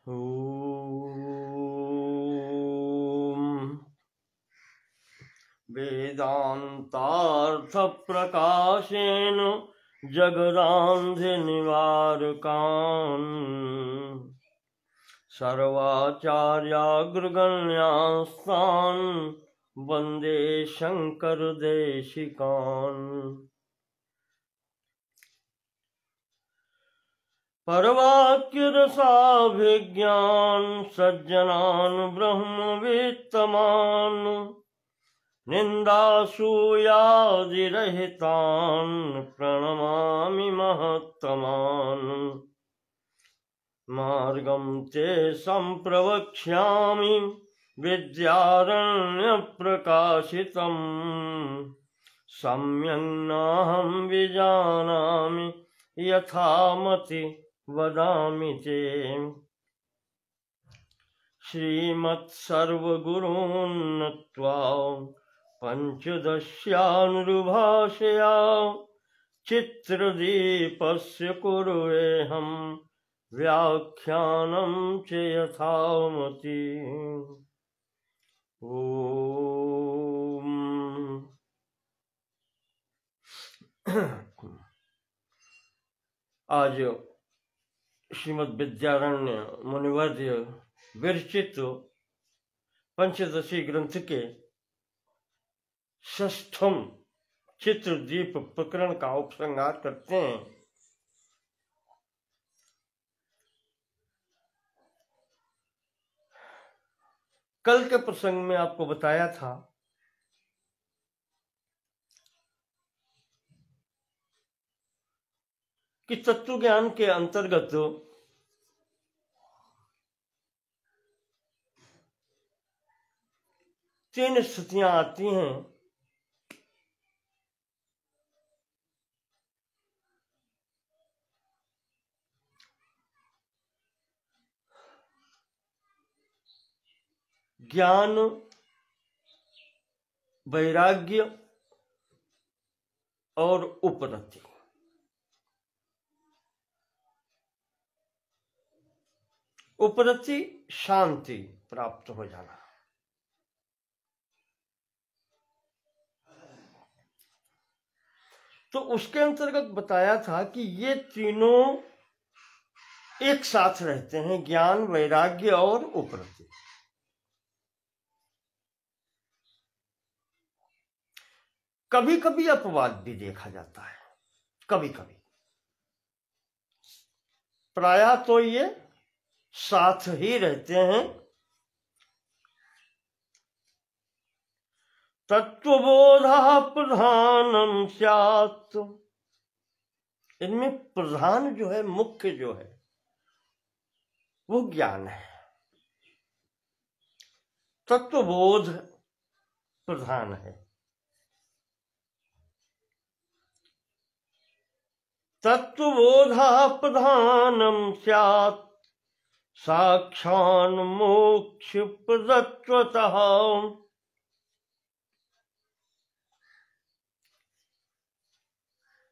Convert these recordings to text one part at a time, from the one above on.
ॐ वेदान्तार्थप्रकाशेन जगदान्धनिवारकान् सर्वाचार्याग्रगण्यास्तान् वन्दे शङ्करदेशिकान्। परवाक्यरसाभिज्ञान् सज्जनान् ब्रह्मवित्तमान् निन्दासूयादिरहितान् प्रणमामि महत्तमान्। मार्गं ते सम्प्रवक्ष्यामि विद्यारण्यप्रकाशितम् सम्यक् नाहं विजानामि यथामति वदामि ते। श्रीमत्सर्वगुरून् नत्वा पञ्चदश्यानुभाषया चित्रदीपस्य कुर्वेऽहं व्याख्यानं च यथामति। ॐ आज श्रीमद् विद्यारण्य मुनिवर्य विरचित पंचदशी ग्रंथ के षष्ठम चित्रदीप प्रकरण का उपसंहार करते हैं। कल के प्रसंग में आपको बताया था कि तत्व ज्ञान के अंतर्गत तीन स्थितियां आती हैं। ज्ञान, वैराग्य और उपरति। उपरति शांति प्राप्त हो जाना। तो उसके अंतर्गत बताया था कि ये तीनों एक साथ रहते हैं, ज्ञान, वैराग्य और उपरति। कभी कभी अपवाद भी देखा जाता है, कभी कभी। प्रायः तो ये साथ ही रहते हैं। तत्वबोधः प्रधानम स्यात्, इनमें प्रधान जो है, मुख्य जो है, वो ज्ञान है। तत्वबोध प्रधान है। तत्वबोधः प्रधानम स्यात् साक्षान् मोक्ष प्रदत्वतः।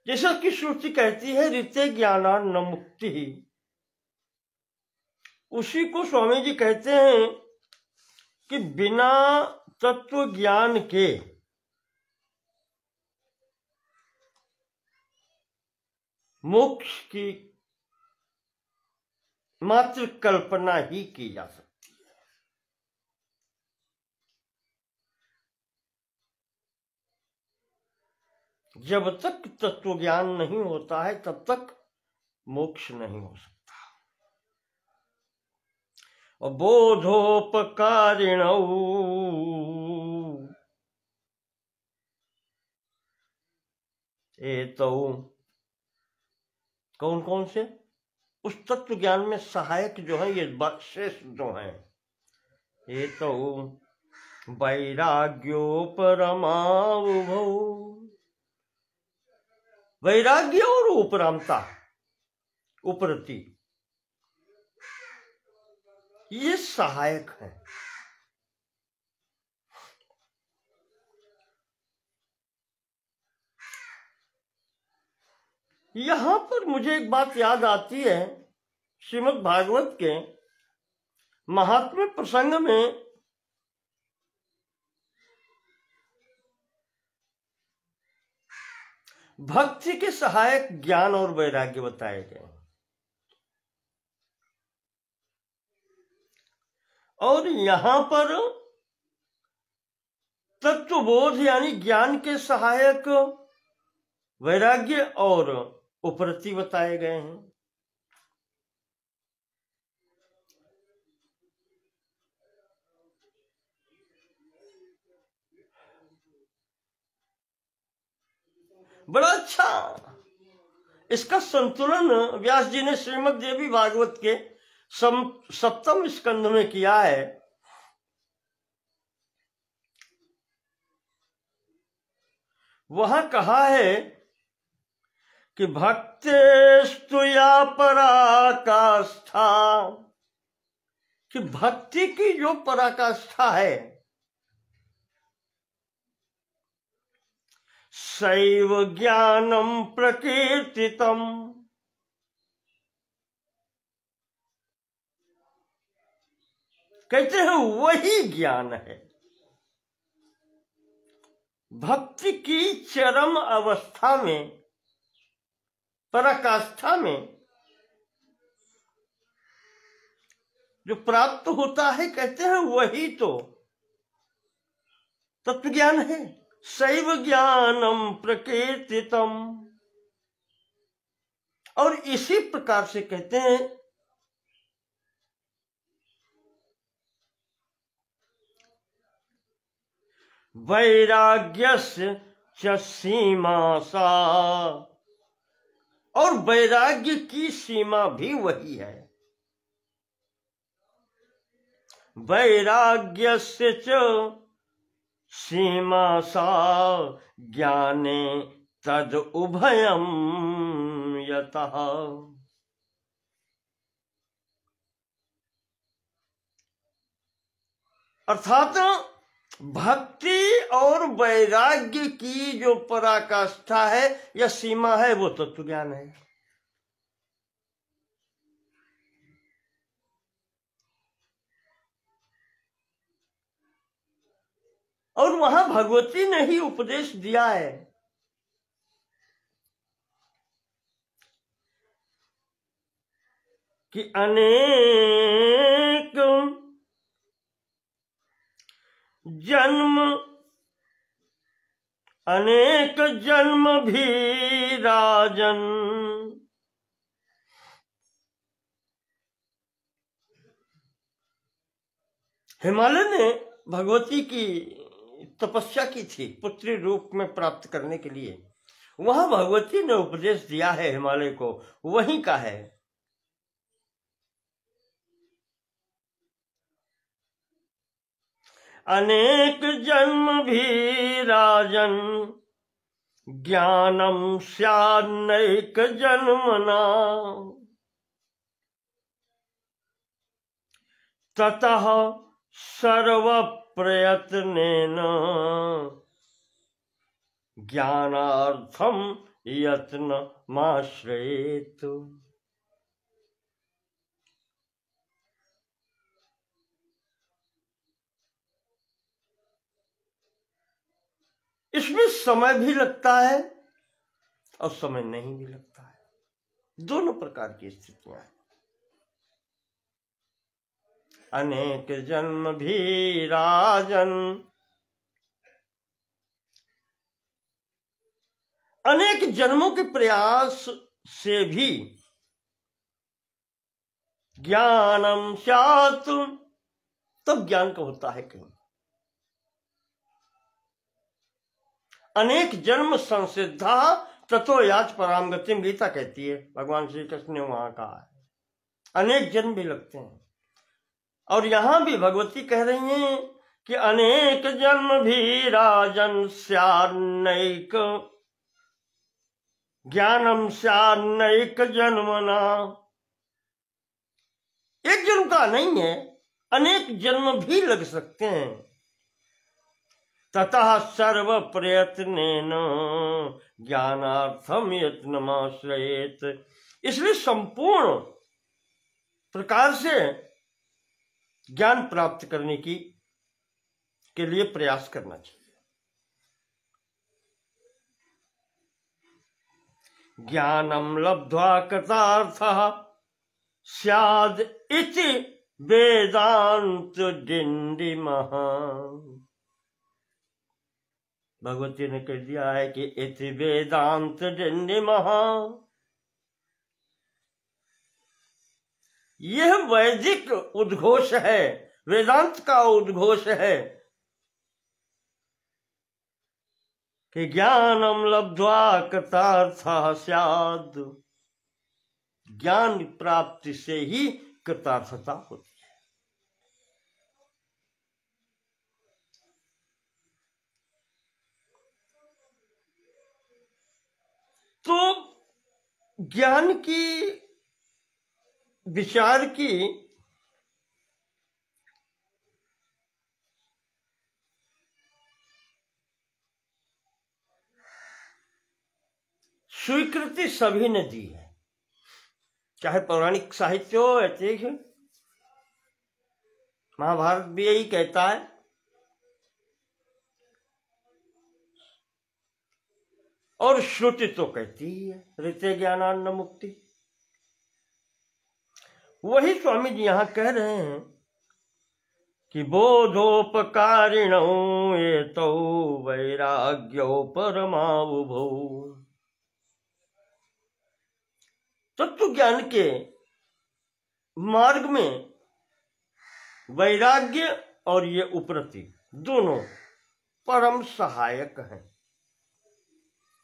जैसा कि श्रुति कहती है ऋते ज्ञानान्न मुक्ति, उसी को स्वामी जी कहते हैं कि बिना तत्व ज्ञान के मोक्ष की मात्र कल्पना ही की जा सकती है। जब तक तत्व ज्ञान नहीं होता है तब तक मोक्ष नहीं हो सकता। और बोधोपकारिणौ, एतौ, कौन कौन से? उस तत्व ज्ञान में सहायक जो है, ये शेष जो है, एतौ वैराग्योपरमावुभौ। वैराग्य और उपरामता, उपरति, ये सहायक है। यहां पर मुझे एक बात याद आती है, श्रीमद् भागवत के महात्म्य प्रसंग में भक्ति के सहायक ज्ञान और वैराग्य बताए गए और यहां पर तत्वबोध यानी ज्ञान के सहायक वैराग्य और उपरति बताए गए हैं। बड़ा अच्छा इसका संतुलन व्यास जी ने श्रीमद् देवी भागवत के सप्तम स्कंध में किया है। वहां कहा है कि भक्तेस्तु या पराकाष्ठा, कि भक्ति की जो पराकाष्ठा है सैव ज्ञानम प्रकीर्तितम, कहते हैं वही ज्ञान है। भक्ति की चरम अवस्था में, पराकाष्ठा में जो प्राप्त होता है, कहते हैं वही तो तत्व ज्ञान है। सैव ज्ञानम प्रकीर्तितम, और इसी प्रकार से कहते हैं वैराग्यस्य च सीमा सा, और वैराग्य की सीमा भी वही है। वैराग्यस्य च सीमा सा ज्ञाने तद उभयम यतः, अर्थात भक्ति और वैराग्य की जो पराकाष्ठा है या सीमा है वो तत्व ज्ञान है। और वहां भगवती ने ही उपदेश दिया है कि अनेक जन्म भी राजन, हिमालय ने भगवती की तपस्या की थी पुत्री रूप में प्राप्त करने के लिए। वहां भगवती ने उपदेश दिया है हिमालय को, वहीं का है। अनेक जन्म भी राजन ज्ञानम स्यान्नैक जन्मना, ततः सर्व प्रयत्नेन ज्ञानार्थम यत्नमाश्रयेत्। इसमें समय भी लगता है और समय नहीं भी लगता है, दोनों प्रकार की स्थितियां हैं। अनेक जन्म भी राजन, अनेक जन्मों के प्रयास से भी ज्ञानम स्यात्, तब ज्ञान का होता है कहीं। अनेक जन्म संसिद्धा ततो याच पराम गतिम, गीता कहती है, भगवान श्री कृष्ण ने वहां कहा है। अनेक जन्म भी लगते हैं और यहां भी भगवती कह रही हैं कि अनेक जन्म भी राजन स्यान्नैक ज्ञानम स्यान्नैक जन्मना, एक जन्म का नहीं है, अनेक जन्म भी लग सकते हैं। ततः सर्व प्रयत्नेन ज्ञानार्थम यत्नमाश्रयेत्, इसलिए संपूर्ण प्रकार से ज्ञान प्राप्त करने के लिए प्रयास करना चाहिए। ज्ञानम लब्ध्वा कृतार्थः स्याद् इति वेदांत डिंडिमः। भगवती ने कह दिया है कि इति वेदांत डिंडिमः, यह वैदिक उद्घोष है, वेदांत का उद्घोष है कि ज्ञानम लब्ध्वा कृतार्थः स्याद्, ज्ञान प्राप्ति से ही कृतार्थता होती है। तो ज्ञान की, विचार की स्वीकृति सभी ने दी है, चाहे पौराणिक साहित्य हो, ऐतिहासिक हो। महाभारत भी यही कहता है। और श्रुति तो कहती ही है ऋते ज्ञानान्न मुक्ति। वही स्वामी जी यहां कह रहे हैं कि बोधोपकारिणो एतौ वैराग्यो परमावुभौ। तत्व ज्ञान के मार्ग में वैराग्य और ये उपरति दोनों परम सहायक हैं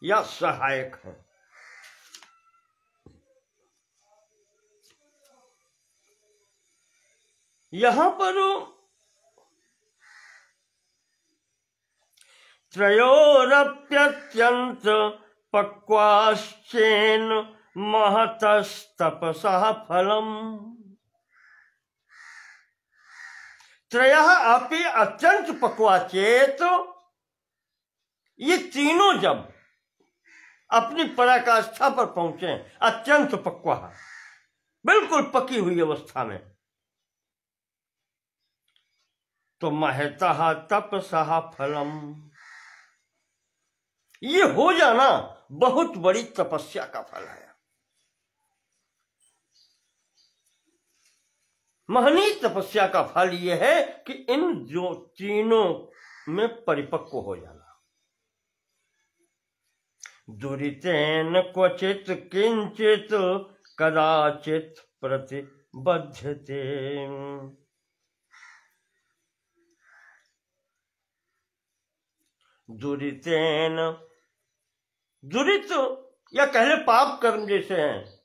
या सहायक हैं। यहां पर त्रयोरप्यत्यंत पक्वाश्चेन महतस्तपसा फलम। त्रयः अपि अत्यंत पक्वा चेत, ये तीनों जब अपनी पराकाष्ठा पर पहुंचे, अत्यंत पक्वा, बिल्कुल पकी हुई अवस्था में, तो महतः तपसः फलम, ये हो जाना बहुत बड़ी तपस्या का फल है। महनीय तपस्या का फल यह है कि इन जो तीनों में परिपक्व हो जाना। दुरितेन क्वचित किंचित कदाचित प्रतिबध्यते। दुरितेन, दुरित या कहले पाप कर्म जैसे हैं,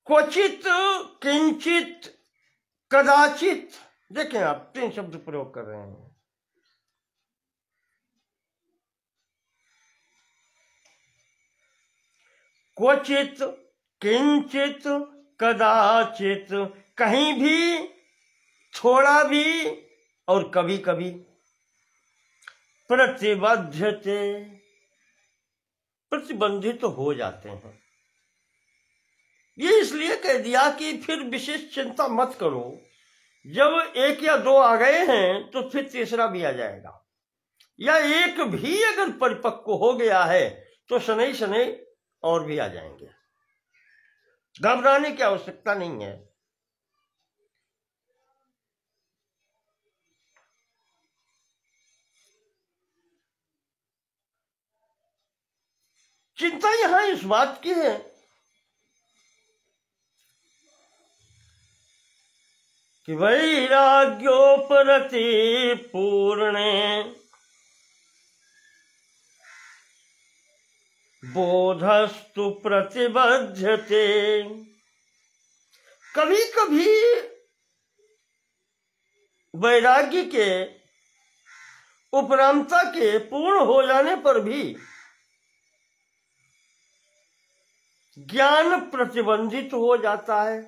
क्वचित किंचित कदाचित, देखें आप तीन शब्द प्रयोग कर रहे हैं। क्वचित किंचित कदाचित, कहीं भी, थोड़ा भी, और कभी कभी प्रतिबद्धते, प्रतिबंधित तो हो जाते हैं। ये इसलिए कह दिया कि फिर विशेष चिंता मत करो, जब एक या दो आ गए हैं तो फिर तीसरा भी आ जाएगा, या एक भी अगर परिपक्व हो गया है तो शनै शनै और भी आ जाएंगे। घबराने की आवश्यकता नहीं है। चिंता यहां इस बात की है कि वैराग्योपरति पूर्णे बोधस्तु प्रतिबद्धते। कभी कभी वैराग्य के उपरामता के पूर्ण हो जाने पर भी ज्ञान प्रतिबंधित हो जाता है।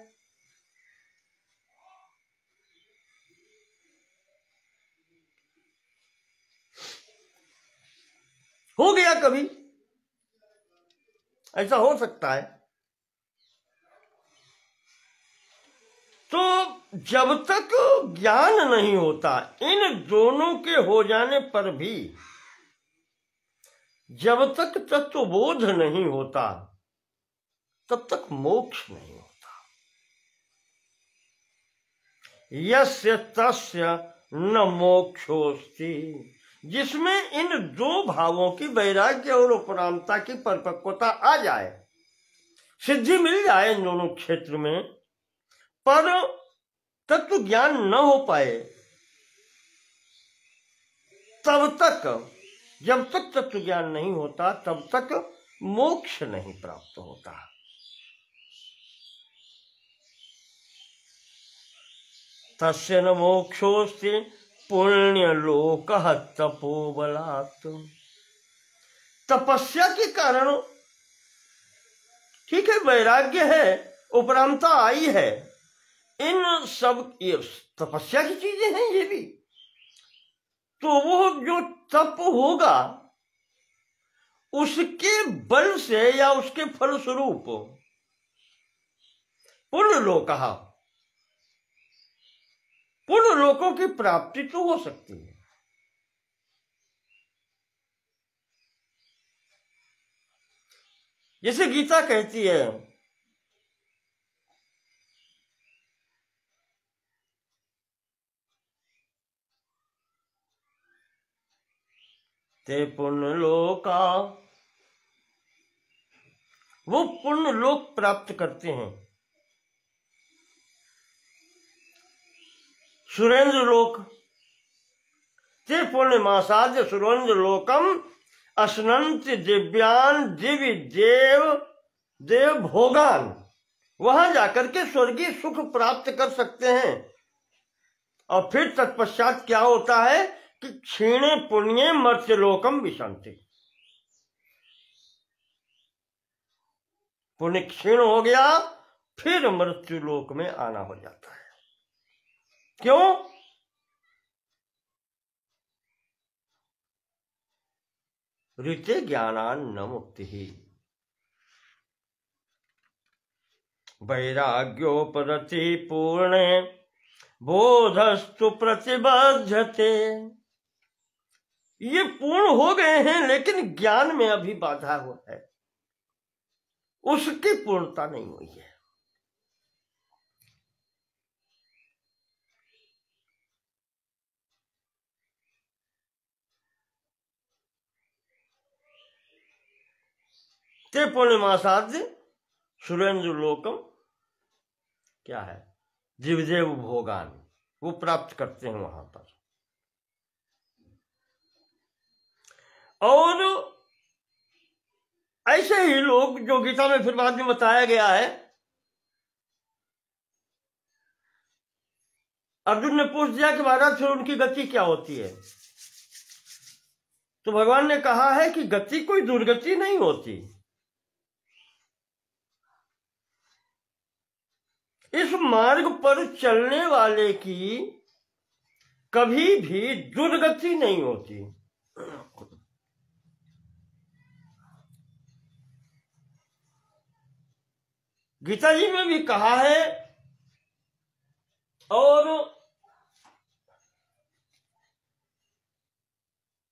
हो गया, कभी ऐसा हो सकता है तो जब तक ज्ञान नहीं होता, इन दोनों के हो जाने पर भी जब तक तत्वबोध नहीं होता तब तक मोक्ष नहीं होता। यस्य तस्य न मोक्षोस्ति, जिसमें इन दो भावों की, वैराग्य और उपरामता की परिपक्वता आ जाए, सिद्धि मिल जाए इन दोनों क्षेत्र में, पर तत्व ज्ञान न हो पाए, तब तक, जब तक तत्व ज्ञान नहीं होता तब तक मोक्ष नहीं प्राप्त होता। तस्य न मोक्षोस्ति पुण्यलोकः तपोबलात्। तपस्या के कारण, ठीक है, वैराग्य है, उपरामता आई है, इन सब ये तपस्या की चीजें हैं ये भी, तो वो जो तप होगा उसके बल से या उसके फलस्वरूप पुण्यलोकः, पुण्य लोकों की प्राप्ति तो हो सकती है। जैसे गीता कहती है, ते पुण्य लोका, वो पुण्य लोक प्राप्त करते हैं। सुरेंद्र लोक, ते पुण्यमासाद्य सुरेंद्र लोकम अश्नंत दिव्यान दिव्य देव देव भोगान, वहां जाकर के स्वर्गीय सुख प्राप्त कर सकते हैं। और फिर तत्पश्चात क्या होता है कि क्षीणे पुण्य मर्त्यलोकम विशंति, पुण्य क्षीण हो गया, फिर मृत्युलोक में आना हो जाता है। क्यों? ऋते ज्ञानान न मुक्ति ही, वैराग्योपरति पूर्णे बोधस्तु प्रतिबद्धते। ये पूर्ण हो गए हैं लेकिन ज्ञान में अभी बाधा हुआ है, उसकी पूर्णता नहीं हुई है। ते पूर्णिमासाद्य सुरेंद्र लोकम क्या है, दिव्यदेव भोगान, वो प्राप्त करते हैं वहां पर। और ऐसे ही लोग, जो गीता में फिर बाद में बताया गया है, अर्जुन ने पूछ दिया कि महाराज फिर उनकी गति क्या होती है, तो भगवान ने कहा है कि गति कोई दुर्गति नहीं होती, इस मार्ग पर चलने वाले की कभी भी दुर्गति नहीं होती। गीता जी में भी कहा है, और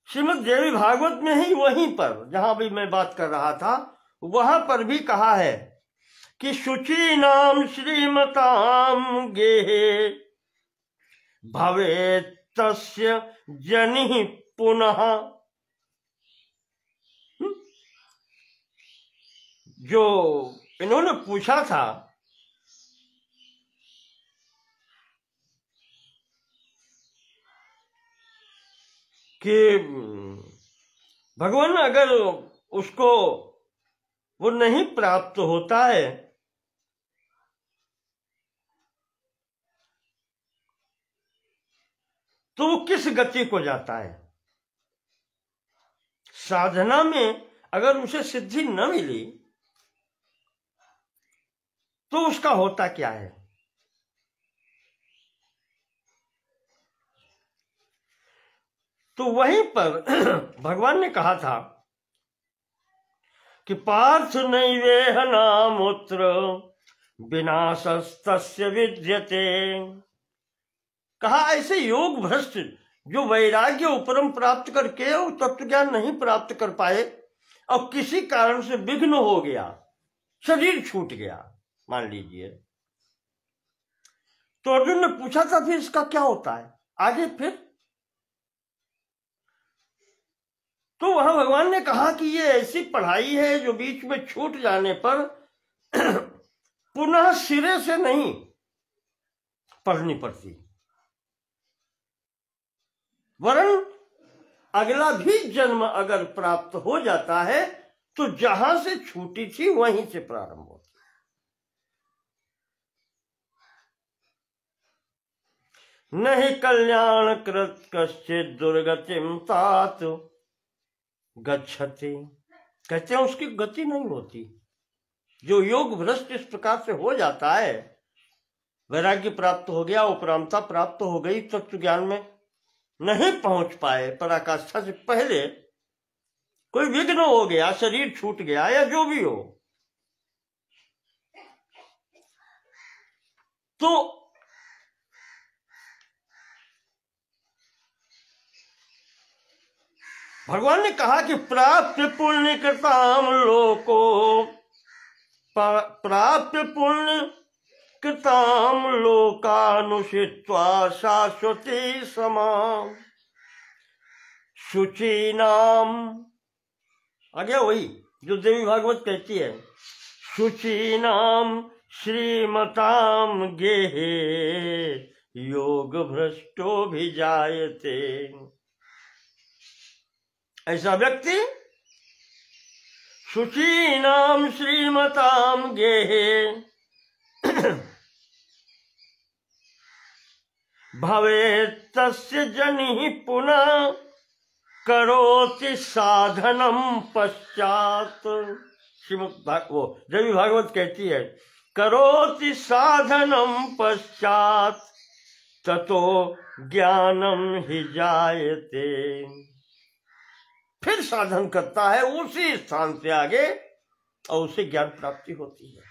श्रीमद् देवी भागवत में ही, वहीं पर जहां भी मैं बात कर रहा था, वहां पर भी कहा है कि शुचीनाम श्रीमताम गेहे भवेत् तस्य जनिः पुनः। जो इन्होंने पूछा था कि भगवान अगर उसको वो नहीं प्राप्त होता है तो वो किस गति को जाता है, साधना में अगर उसे सिद्धि न मिली तो उसका होता क्या है। तो वहीं पर भगवान ने कहा था कि पार्थ नैवेह नामुत्र विनाशस्तस्य विद्यते। कहा ऐसे योग भ्रष्ट जो वैराग्य उपरम प्राप्त करके और तत्व ज्ञान नहीं प्राप्त कर पाए और किसी कारण से विघ्न हो गया, शरीर छूट गया मान लीजिए, तो अर्जुन ने पूछा था फिर इसका क्या होता है आगे फिर? तो वहां भगवान ने कहा कि ये ऐसी पढ़ाई है जो बीच में छूट जाने पर पुनः सिरे से नहीं पढ़नी पड़ती, वरन अगला भी जन्म अगर प्राप्त हो जाता है तो जहां से छूटी थी वहीं से प्रारंभ होती। नहीं कल्याण कृत कश्चित दुर्गतिम तात गच्छति। कहते हैं उसकी गति नहीं होती। जो योग भ्रष्ट इस प्रकार से हो जाता है, वैराग्य प्राप्त हो गया, उपरामता प्राप्त हो गई, तत्व ज्ञान में नहीं पहुंच पाए, पराकाष्ठा से पहले कोई विघ्न हो गया, शरीर छूट गया या जो भी हो, तो भगवान ने कहा कि प्राप्त पुण्य कृताम लोको, प्राप्त पुण्य कृताम लोकानुषित्वा शाश्वती समाम शुचीनाम। आ गया वही जो देवी भागवत कहती है, शुचीनाम श्रीमताम गेहे योग भ्रष्टो भी जायते। ऐसा व्यक्ति शुचीनाम श्रीमताम गेहे भवेत् तस्य जनिः पुनः करोति साधनम पश्चात। वो देवी भागवत कहती है, करोति साधनम पश्चात ततो ज्ञानम हि जायते। फिर साधन करता है उसी स्थान से आगे और उसे ज्ञान प्राप्ति होती है।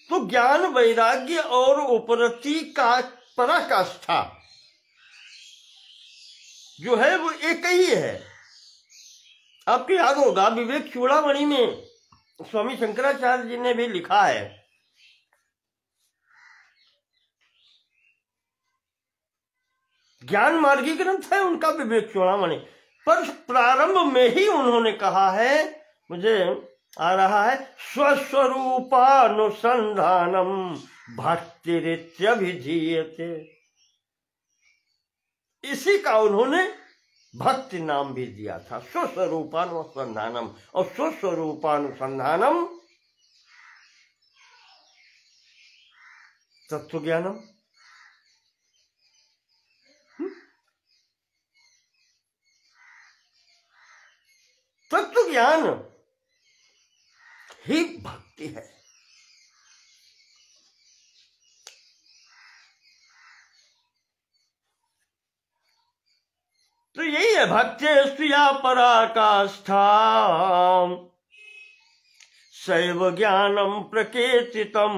तो ज्ञान वैराग्य और उपरति का पराकाष्ठा जो है वो एक ही है। आपको याद होगा विवेक चूड़ामणि में स्वामी शंकराचार्य जी ने भी लिखा है, ज्ञान मार्गी ग्रंथ है उनका विवेक चूड़ामणि, पर प्रारंभ में ही उन्होंने कहा है, मुझे आ रहा है, स्वस्वरूपानुसंधानम भक्तिरित्यभिधीयते। इसी का उन्होंने भक्ति नाम भी दिया था, स्वस्वरूपानुसंधानम। और स्वस्वरूपानुसंधानम तत्व ज्ञानम। तत्व ज्ञान ही भक्ति है। तो यही है भक्ति स्त्रिया पराकाष्ठा सैव ज्ञानम प्रकीर्तितम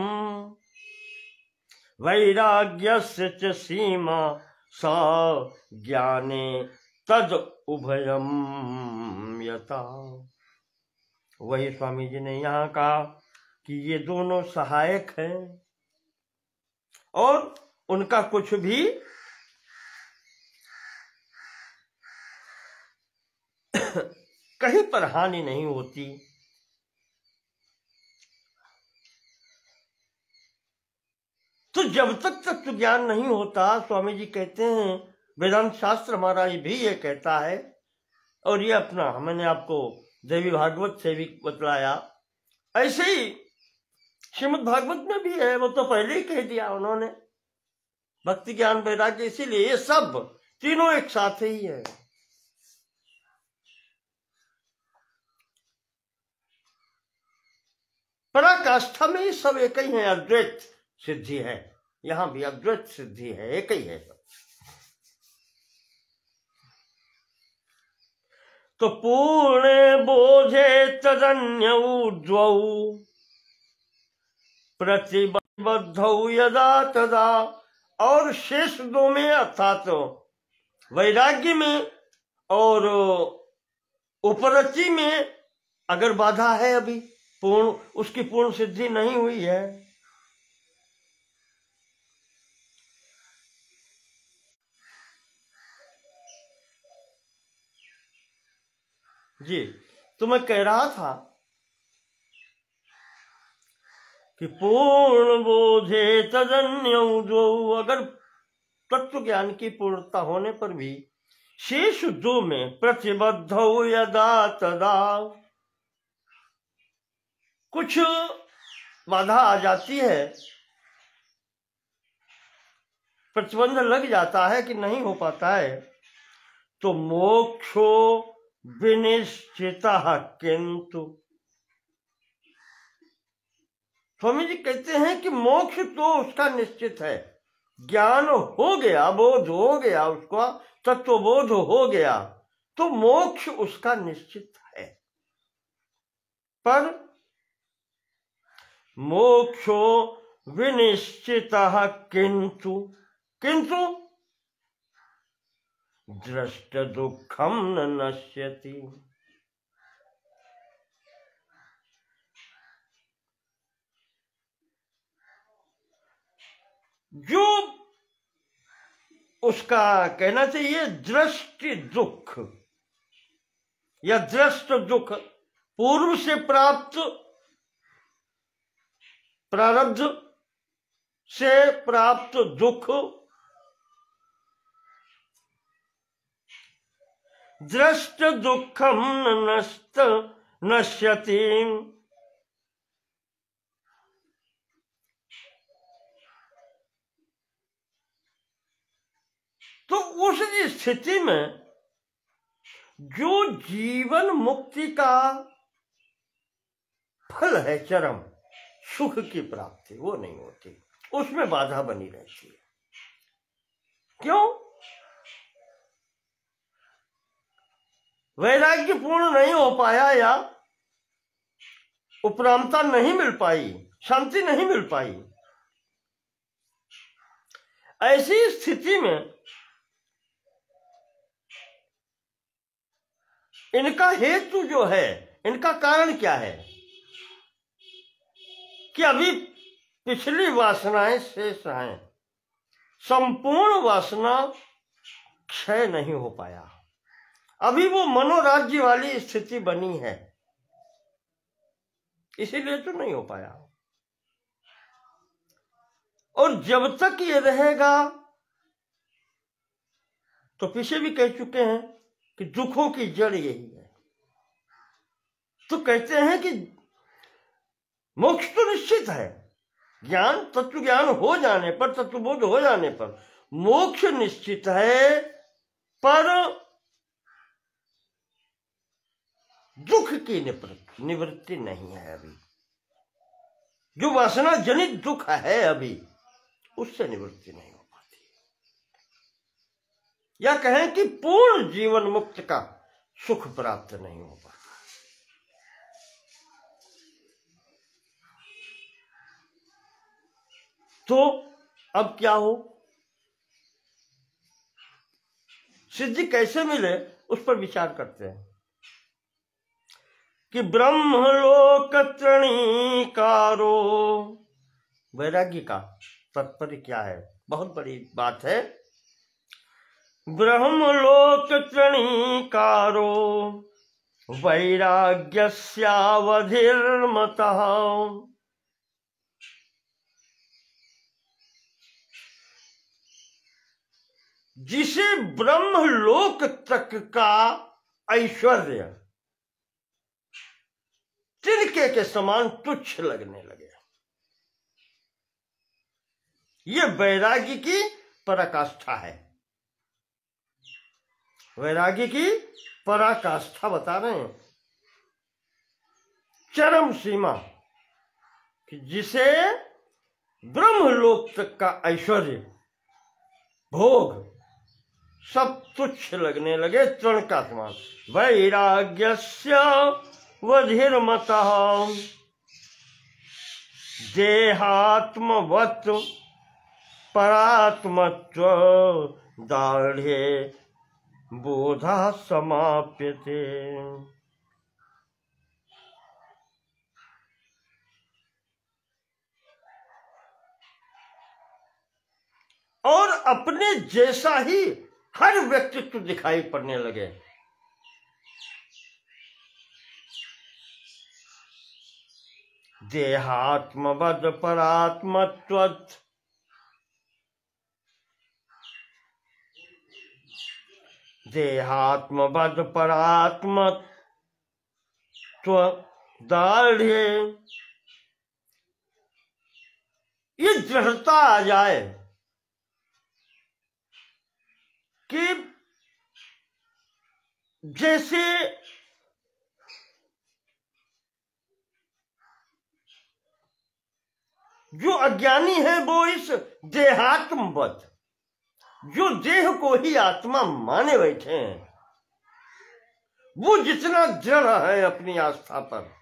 वैराग्यस्य च सीमा सा ज्ञाने तद उभयम यथा। वही स्वामी जी ने यहाँ कहा कि ये दोनों सहायक हैं और उनका कुछ भी कहीं पर हानि नहीं होती। तो जब तक तत्व ज्ञान नहीं होता, स्वामी जी कहते हैं, वेदांत शास्त्र हमारा भी ये कहता है, और ये अपना मैंने आपको देवी भागवत से भी बतलाया, ऐसे ही श्रीमद् भागवत में भी है, वो तो पहले ही कह दिया उन्होंने, भक्ति ज्ञान वैराग्य। इसीलिए ये सब तीनों एक साथ ही है। पराकाष्ठा में सब एक ही है, अद्वैत सिद्धि है, यहां भी अद्वैत सिद्धि है, एक ही है सब। तो पूर्ण बोझे तदन्यौ द्वौ प्रतिबद्धौ यदा तदा। और शेष दो में अर्थात वैराग्य में और उपरति में अगर बाधा है, अभी पूर्ण उसकी पूर्ण सिद्धि नहीं हुई है, जी तो मैं कह रहा था कि पूर्ण बोधे तदन्यौ द्वौ, अगर तत्व ज्ञान की पूर्णता होने पर भी शेष दो में प्रतिबद्धौ यदा तदा कुछ बाधा आ जाती है, प्रतिबंध लग जाता है कि नहीं हो पाता है, तो मोक्षो विनिश्चितः किंतु। स्वामी जी कहते हैं कि मोक्ष तो उसका निश्चित है, ज्ञान हो गया, बोध हो गया, उसका तत्वबोध हो गया, तो मोक्ष उसका निश्चित है। पर मोक्षो विनिश्चितः किंतु, किंतु दृष्ट दुखम न नश्यति। जो उसका कहना चाहिए दृष्टि दुख या दृष्ट दुख, पूर्व से प्राप्त प्रारब्ध से प्राप्त दुख, दृष्ट दुखम नष्ट नश्यति। तो उस स्थिति में जो जीवन मुक्ति का फल है, चरम सुख की प्राप्ति, वो नहीं होती, उसमें बाधा बनी रहती है। क्यों? वैराग्य पूर्ण नहीं हो पाया या उपरामता नहीं मिल पाई, शांति नहीं मिल पाई। ऐसी स्थिति में इनका हेतु जो है, इनका कारण क्या है कि अभी पिछली वासनाएं शेष हैं, संपूर्ण वासना क्षय नहीं हो पाया, अभी वो मनोराज्य वाली स्थिति बनी है, इसीलिए तो नहीं हो पाया। और जब तक ये रहेगा, तो पीछे भी कह चुके हैं कि दुखों की जड़ यही है। तो कहते हैं कि मोक्ष तो निश्चित है, ज्ञान तत्व ज्ञान हो जाने पर, तत्वबोध हो जाने पर मोक्ष निश्चित है, पर दुख की निवृत्ति नहीं है। अभी जो वासना जनित दुख है, अभी उससे निवृत्ति नहीं हो पाती, या कहें कि पूर्ण जीवन मुक्त का सुख प्राप्त नहीं हो पाता। तो अब क्या हो, सिद्धि कैसे मिले, उस पर विचार करते हैं कि ब्रह्मलोक तृणीकारो, वैराग्य का तात्पर्य क्या है, बहुत बड़ी बात है। ब्रह्मलोक तृणीकारो वैराग्यस्यावधिर्मतः, जिसे ब्रह्मलोक तक का ऐश्वर्य तिनके के समान तुच्छ लगने लगे, ये वैराग्य की पराकाष्ठा है। वैराग्य की पराकाष्ठा बता रहे हैं, चरम सीमा, कि जिसे ब्रह्मलोक तक का ऐश्वर्य, भोग, सब तुच्छ लगने लगे, तृण का समान। वैराग्यस्य वधिर्मतः देहात्मवत् परात्मत्व दाढ़े बोधा समाप्यते। और अपने जैसा ही हर व्यक्तित्व दिखाई पड़ने लगे। देहात्मवद परात्मत्वत् देहात्मवद परात्मत्व दाढ़े, ये दृढ़ता आ जाए कि जैसे जो अज्ञानी है वो इस देहात्मवत, जो देह को ही आत्मा माने बैठे हैं, वो जितना दृढ़ है अपनी आस्था पर,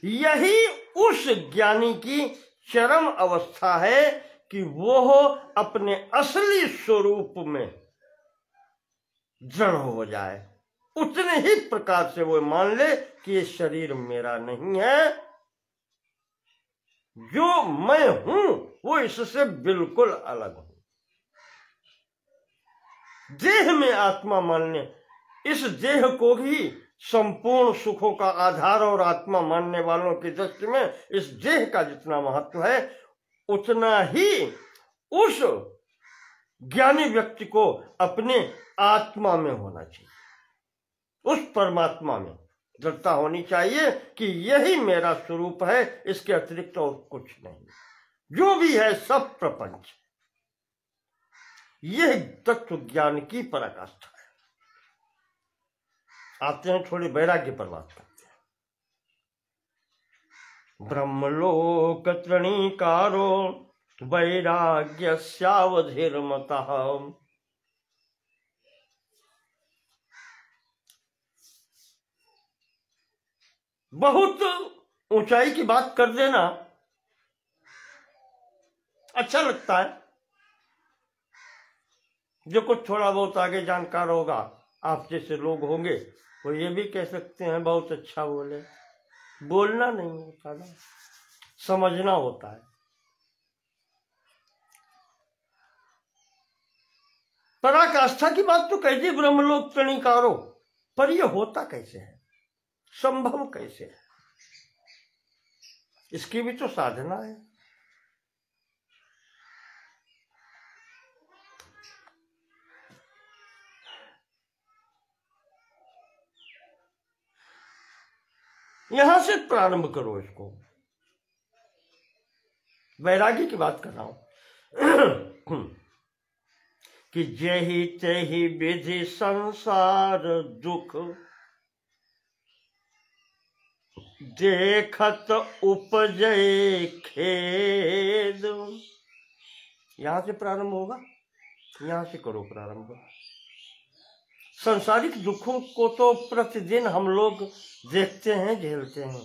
यही उस ज्ञानी की चरम अवस्था है कि वो अपने असली स्वरूप में दृढ़ हो जाए। उतने ही प्रकार से वो मान ले कि ये शरीर मेरा नहीं है, जो मैं हूं वो इससे बिल्कुल अलग हूं। देह में आत्मा मानने, इस देह को ही संपूर्ण सुखों का आधार और आत्मा मानने वालों की दृष्टि में इस देह का जितना महत्व है, उतना ही उस ज्ञानी व्यक्ति को अपने आत्मा में होना चाहिए, उस परमात्मा में दृढ़ता होनी चाहिए कि यही मेरा स्वरूप है, इसके अतिरिक्त और कुछ नहीं। जो भी है सब प्रपंच। यह तत्व ज्ञान की पराकाष्ठा है। आते हैं थोड़ी वैराग्य पर बात करते हैं। ब्रह्मलोक तृणीकारो वैराग्यस्यावधिर्मतः। बहुत ऊंचाई की बात कर देना अच्छा लगता है। जो कुछ थोड़ा बहुत आगे जानकार होगा, आप जैसे लोग होंगे, वो ये भी कह सकते हैं बहुत अच्छा बोले। बोलना नहीं होता ना, समझना होता है। पराकाष्ठा की बात तो कह दी, ब्रह्मलोक तृणीकारो, पर यह होता कैसे है, संभव कैसे है, इसकी भी तो साधना है। यहां से प्रारंभ करो इसको। वैराग्य की बात कर रहा हूं कि जेहि तेहि विधि संसार दुख देखत उपजय खेद। यहां से प्रारंभ होगा, यहां से करो प्रारंभ। सांसारिक दुखों को तो प्रतिदिन हम लोग देखते हैं, झेलते हैं।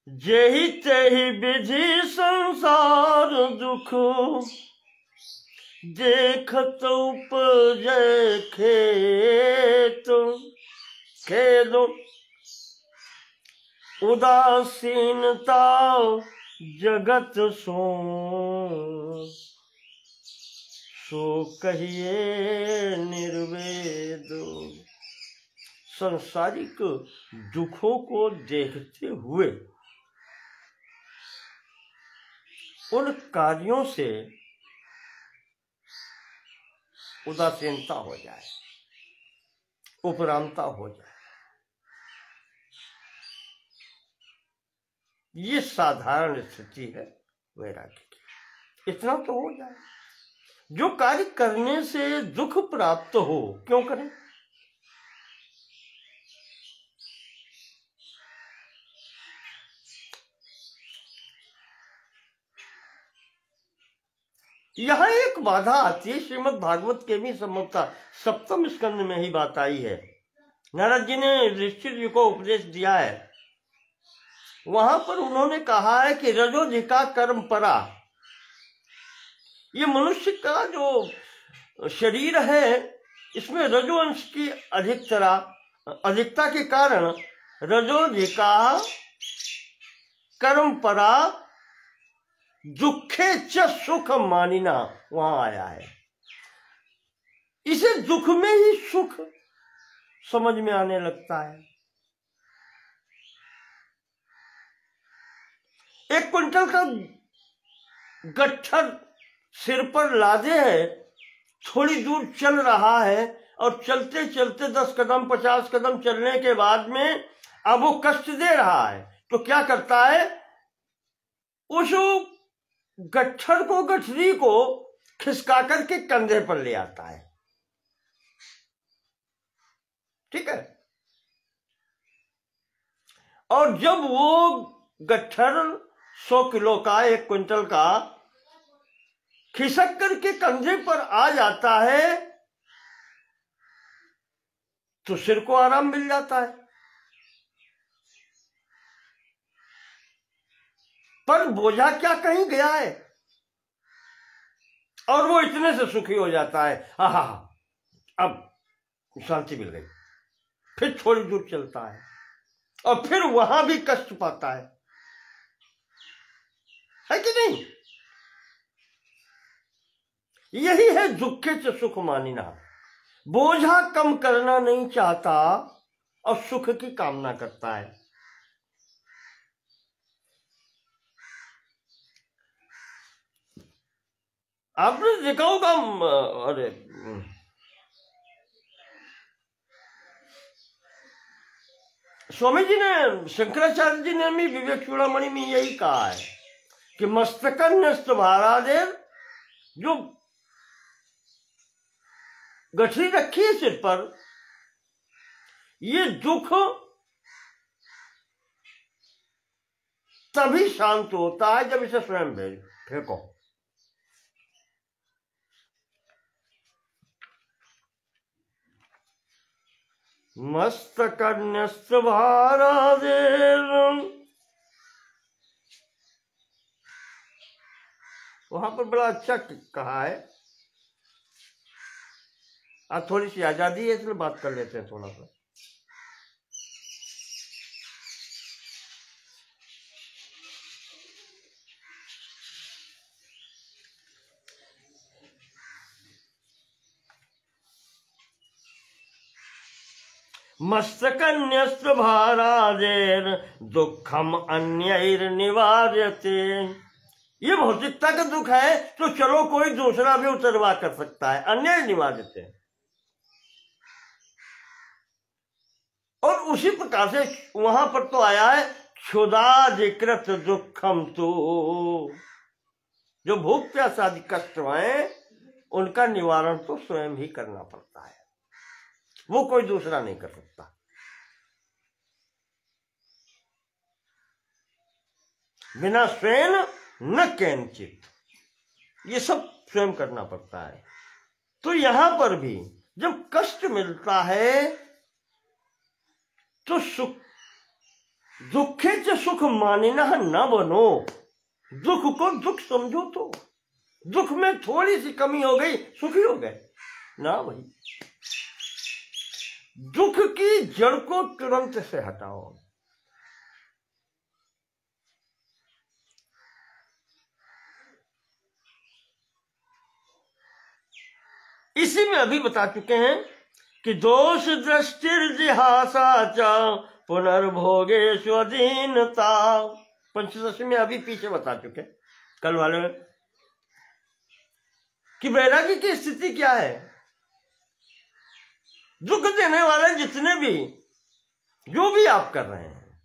जेहि तेहि विधि संसार दुख देखत उपजय खेत। खेद उदासीनता जगत सो कहिए निर्वेद। सांसारिक दुखों को देखते हुए उन कार्यों से उदासीनता हो जाए, उपरामता हो जाए, ये साधारण स्थिति है वैराग्य की। इतना तो हो जाए, जो कार्य करने से दुख प्राप्त हो क्यों करें। यहाँ एक बाधा आती है। श्रीमद् भागवत के भी संभवतः 7वें स्कंद में ही बात आई है। नारद जी ने ऋषि जी को उपदेश दिया है, वहां पर उन्होंने कहा है कि रजोजिका कर्म परा, ये मनुष्य का जो शरीर है इसमें रजोअंश की अधिकता के कारण रजोजिका कर्म परा दुखे च सुख मानिना वहां आया है। इसे दुख में ही सुख समझ में आने लगता है। 1 क्विंटल का गट्ठर सिर पर लादे है, थोड़ी दूर चल रहा है और चलते चलते 10 कदम 50 कदम चलने के बाद में अब वो कष्ट दे रहा है, तो क्या करता है, उस गट्ठर को गठरी को खिसका करके कंधे पर ले आता है। ठीक है। और जब वो गट्ठर 100 किलो का 1 क्विंटल का खिसक करके कंधे पर आ जाता है तो सिर को आराम मिल जाता है। पर बोझा क्या कहीं गया है और वो इतने से सुखी हो जाता है, आहा अब शांति मिल गई। फिर थोड़ी दूर चलता है और फिर वहां भी कष्ट पाता है कि नहीं? यही है दुखे से सुख मानिना। बोझा कम करना नहीं चाहता और सुख की कामना करता है। आपने देखा होगा, अरे स्वामी जी ने, शंकराचार्य जी ने भी विवेक चूड़ामणि में यही कहा है कि मस्तकन्यस्त भारादेव, जो गठरी रखी है सिर पर, ये दुख तभी शांत होता है जब इसे स्वयं फेंको। मस्तकन्यस्त भारादेव, वहां पर बड़ा अच्छा कहा है। आज थोड़ी सी आजादी है इसलिए बात कर लेते हैं थोड़ा सा। मस्तकन्यस्त भारादेर दुखम अन्यैर निवार्यते। ये भौतिकता का दुख है तो चलो कोई दूसरा भी उतरवा कर सकता है, अन्य निवार्यते। और उसी प्रकार से वहां पर तो आया है क्षुधाधिकृत दुखम तू, जो भूख प्यास आदि कष्ट हैं उनका निवारण तो स्वयं ही करना पड़ता है, वो कोई दूसरा नहीं कर सकता। बिना स्वयं न कैंचित, ये सब स्वयं करना पड़ता है। तो यहां पर भी जब कष्ट मिलता है तो सुख, दुखे च सुख मानिना न बनो। दुख को दुख समझो, तो दुख में थोड़ी सी कमी हो गई सुखी हो गए ना भाई। दुख की जड़ को तुरंत से हटाओ। इसी में अभी बता चुके हैं कि दोष दृष्टिर्जिहासा च पुनर्भोगे स्वधीनता। पंचदशी में अभी पीछे बता चुके कल वाले में कि वैरागी की स्थिति क्या है। दुख देने वाले जितने भी, जो भी आप कर रहे हैं,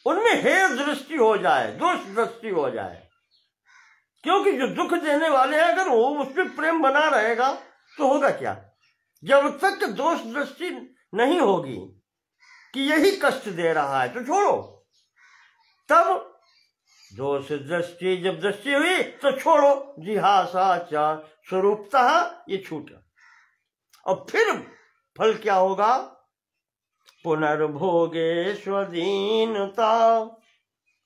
उनमें हेय दृष्टि हो जाए, दोष दृष्टि हो जाए। क्योंकि जो दुख देने वाले हैं अगर वो उस पर प्रेम बना रहेगा तो होगा क्या? जब तक दोष दृष्टि नहीं होगी कि यही कष्ट दे रहा है तो छोड़ो। तब दोष दृष्टि, जब दृष्टि हुई तो छोड़ो, जिहासा चा स्वरूपतः ये छूटा। और फिर फल क्या होगा? पुनर्भोगे स्वदीनता,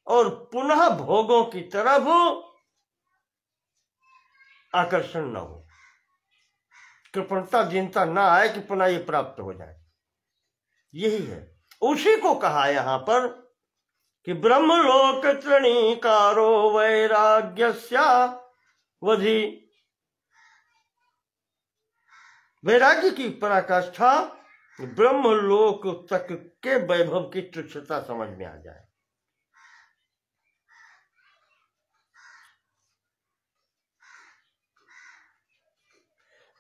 और पुनः भोगों की तरफ आकर्षण न हो, कृपणता दीनता ना आए कि पुनः ये प्राप्त हो जाए। यही है, उसी को कहा यहां पर कि ब्रह्मलोक तृणीकारो वैराग्यस्यावधि। वैराग्य की पराकाष्ठा ब्रह्मलोक तक के वैभव की तुच्छता समझ में आ जाए।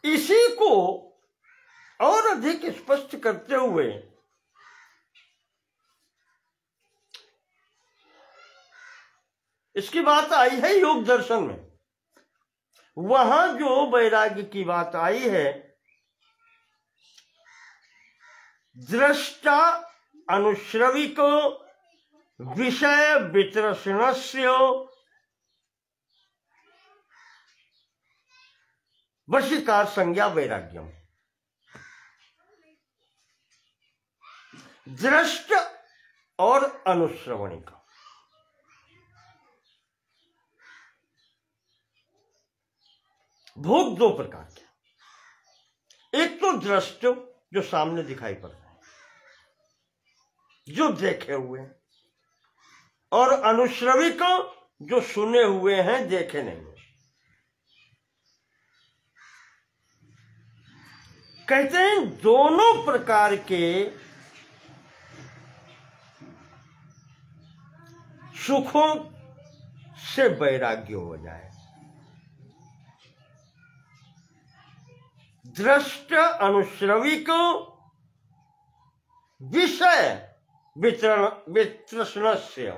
इसी को और अधिक स्पष्ट करते हुए इसकी बात आई है योग दर्शन में। वहां जो वैराग्य की बात आई है, दृष्टा अनुश्रविको विषय वितृष्णस्य वशीकार संज्ञा वैराग्यम। दृष्ट और अनुश्रवणी का भोग दो प्रकार के। एक तो दृष्ट जो सामने दिखाई पड़ रहा है, जो देखे हुए हैं, और अनुश्रविक जो सुने हुए हैं, देखे नहीं। कहते हैं दोनों प्रकार के सुखों से वैराग्य हो जाए। दृष्ट अनुश्रविक विषय वितृष्णस्य।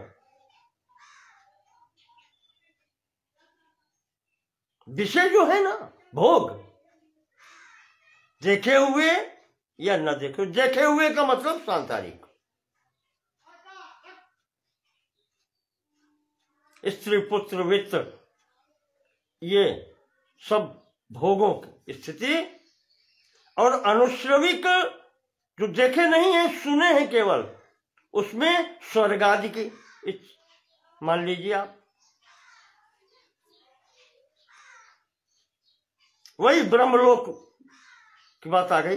विषय जो है ना, भोग, देखे हुए या न देखे। देखे हुए का मतलब सांसारिक, स्त्री पुत्र वित्त, ये सब भोगों की स्थिति। और अनुश्रविक जो देखे नहीं है, सुने हैं केवल, उसमें स्वर्ग आदि की, मान लीजिए आप, वही ब्रह्मलोक की बात आ गई।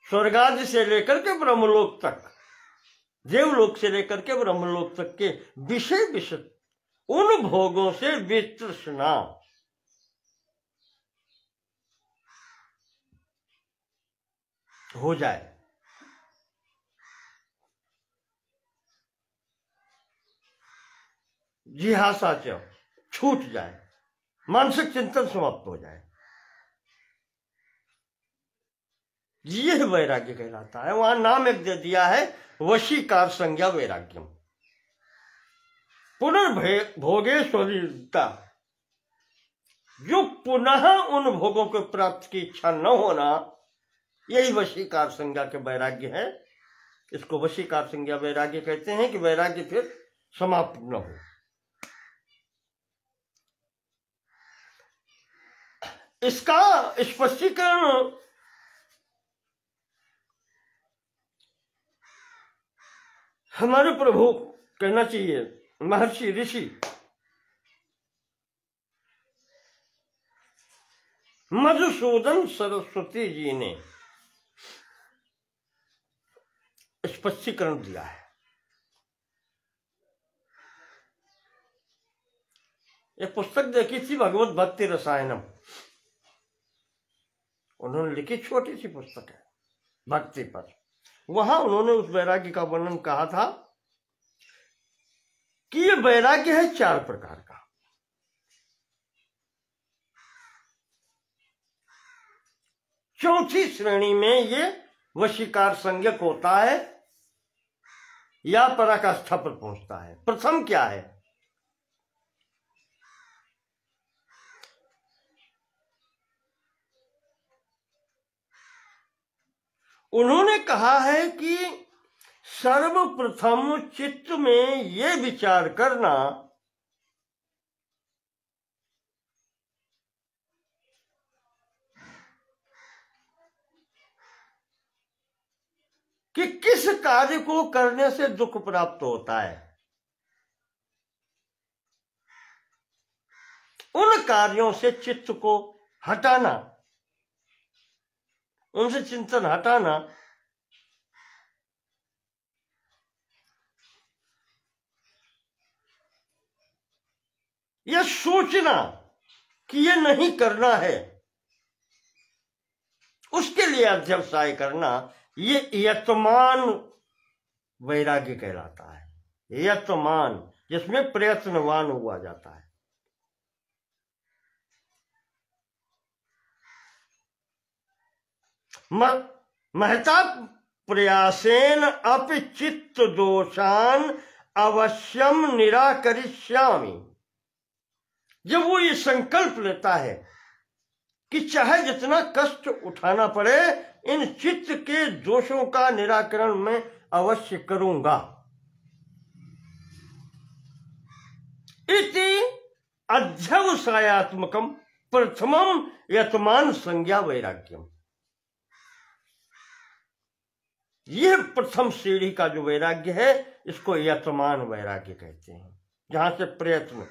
स्वर्गादि से लेकर के ब्रह्मलोक तक, देवलोक से लेकर के ब्रह्मलोक तक के विषय विषय उन भोगों से वितृष्णा हो जाए। जिहासा छूट जाए, मानसिक चिंतन समाप्त हो जाए। यह वैराग्य कहलाता है। वहां नाम एक दे दिया है, वशीकार संज्ञा वैराग्यम। पुनर्भोगे स्वदीनता, जो पुनः उन भोगों को प्राप्त की इच्छा न होना, यही वशीकार संज्ञा के वैराग्य है। इसको वशीकार संज्ञा वैराग्य कहते हैं कि वैराग्य फिर समाप्त न हो। इसका स्पष्टीकरण हमारे प्रभु कहना चाहिए, महर्षि ऋषि मधुसूदन सरस्वती जी ने स्पष्टीकरण दिया है। एक पुस्तक देखी थी, भगवत भक्ति रसायनम, उन्होंने लिखी, छोटी सी पुस्तक है भक्ति पर। वहां उन्होंने उस वैराग्य का वर्णन कहा था कि ये वैराग्य है 4 प्रकार का। चौथी श्रेणी में ये वशीकार संज्ञक होता है या पराकाष्ठा पर पहुंचता है। प्रथम क्या है? उन्होंने कहा है कि सर्वप्रथम चित्त में ये विचार करना कि किस कार्य को करने से दुख प्राप्त होता है। उन कार्यों से चित्त को हटाना, उनसे चिंतन हटाना, यह सोचना कि यह नहीं करना है, उसके लिए अध्यवसाय करना, ये यतमान वैराग्य कहलाता है। यतमान, जिसमें प्रयत्नवान हुआ जाता है। महता प्रयासेन अपि चित्त दोषान अवश्यम निराकरिष्यामि। जब वो ये संकल्प लेता है कि चाहे जितना कष्ट उठाना पड़े, इन चित्त के दोषों का निराकरण मैं अवश्य करूंगा। इति अध्यवसायात्मकम प्रथमम यतमान संज्ञा वैराग्यम। यह प्रथम सीढ़ी का जो वैराग्य है, इसको यतमान वैराग्य कहते हैं, जहां से प्रयत्न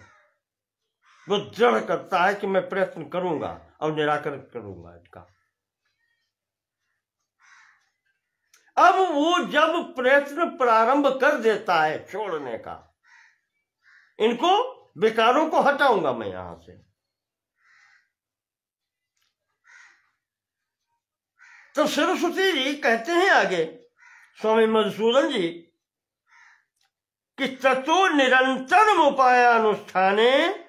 वो दृढ़ करता है कि मैं प्रयत्न करूंगा और निराकरण करूंगा इसका। अब वो जब प्रयत्न प्रारंभ कर देता है छोड़ने का, इनको विकारों को हटाऊंगा मैं यहां से, तो सरस्वती जी कहते हैं आगे, स्वामी मधुसूदन जी, कि ततो निरंतरम उपायानुष्ठाने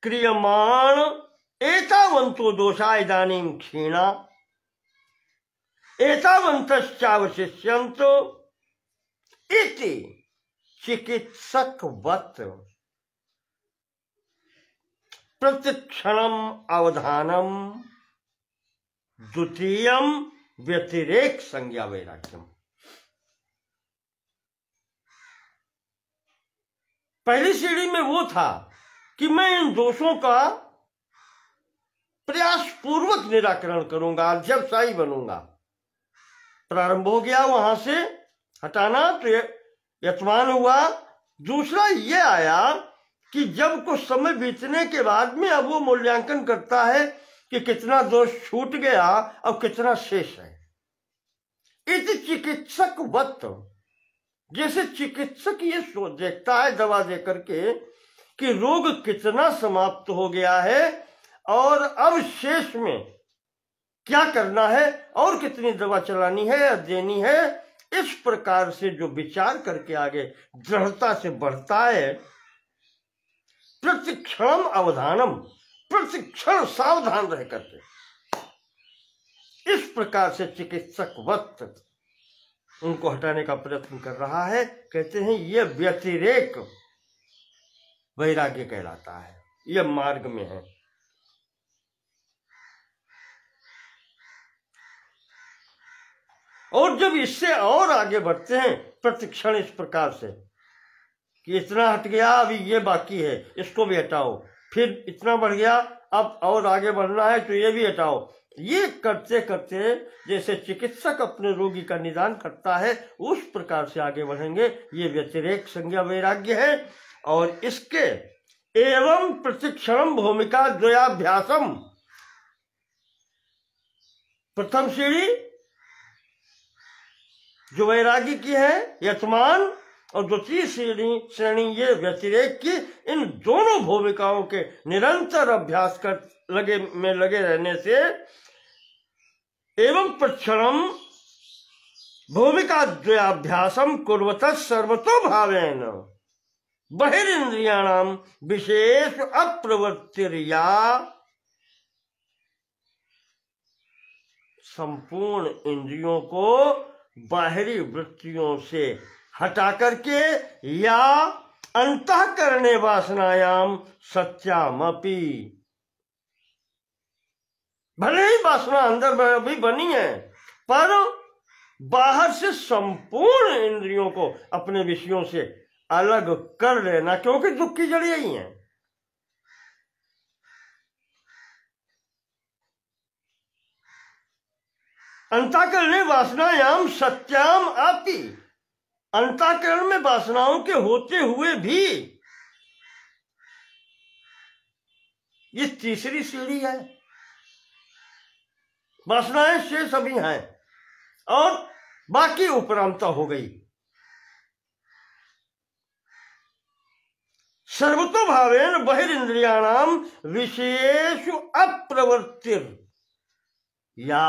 क्रियमाण एतावंतो दोषा इदानीं क्षीणा एतावन्तश्चावशिष्यन्तो इति चिकित्सकवत् प्रतिक्षणम अवधानम द्वितीयम व्यतिरेक संज्ञा वैराग्यम। पहली सीढ़ी में वो था कि मैं इन दोषों का प्रयास पूर्वक निराकरण करूंगा, अध्यवसायी बनूंगा। प्रारंभ हो गया वहां से हटाना, तो यतमान हुआ। दूसरा ये आया कि जब कुछ समय बीतने के बाद में अब वो मूल्यांकन करता है कि कितना दोष छूट गया और कितना शेष है। इस चिकित्सक वक्त, जैसे चिकित्सक ये देखता है दवा देकर के कि रोग कितना समाप्त हो गया है और अब शेष में क्या करना है और कितनी दवा चलानी है या देनी है, इस प्रकार से जो विचार करके आगे दृढ़ता से बढ़ता है। प्रतिक्षण अवधानम, प्रतिक्षण सावधान रह करके, इस प्रकार से चिकित्सक वक्त उनको हटाने का प्रयत्न कर रहा है। कहते हैं यह व्यतिरेक वैराग्य कहलाता है, यह मार्ग में है। और जब इससे और आगे बढ़ते हैं प्रतिक्षण इस प्रकार से कि इतना हट गया, अभी ये बाकी है, इसको भी हटाओ, फिर इतना बढ़ गया, अब और आगे बढ़ना है तो ये भी हटाओ। ये करते करते जैसे चिकित्सक अपने रोगी का निदान करता है, उस प्रकार से आगे बढ़ेंगे। ये व्यतिरेक संज्ञा वैराग्य है। और इसके एवं प्रतिक्षण भूमिका द्वयाभ्यासम, प्रथम सीढ़ी जो वैराग्य की है यतमान, और द्वितीय श्रेणी ये व्यतिरेक की। इन दोनों भूमिकाओं के निरंतर अभ्यास कर लगे रहने से एवं प्रतिक्षणम भूमिका द्वयाभ्यासम कुर्वतः सर्वतो भावेन बहिरिंद्रियाणाम विशेष अप्रवृत्तिर्या संपूर्ण इंद्रियों को बाहरी वृत्तियों से हटा करके या अंतःकरणे वासनायाम सत्यामपि, भले ही वासना अंदर भी बनी है पर बाहर से संपूर्ण इंद्रियों को अपने विषयों से अलग कर लेना, क्योंकि दुख की जड़ यही है। अंतःकरणे वासनायाम सत्याम आपी, अंतःकरण में वासनाओं के होते हुए भी ये तीसरी सीढ़ी है। वासनाएं शेष अभी हैं और बाकी उपरांता हो गई। सर्वतो भावेन बहिरिंद्रियाणाम विषयेषु अप्रवृत्तिर, या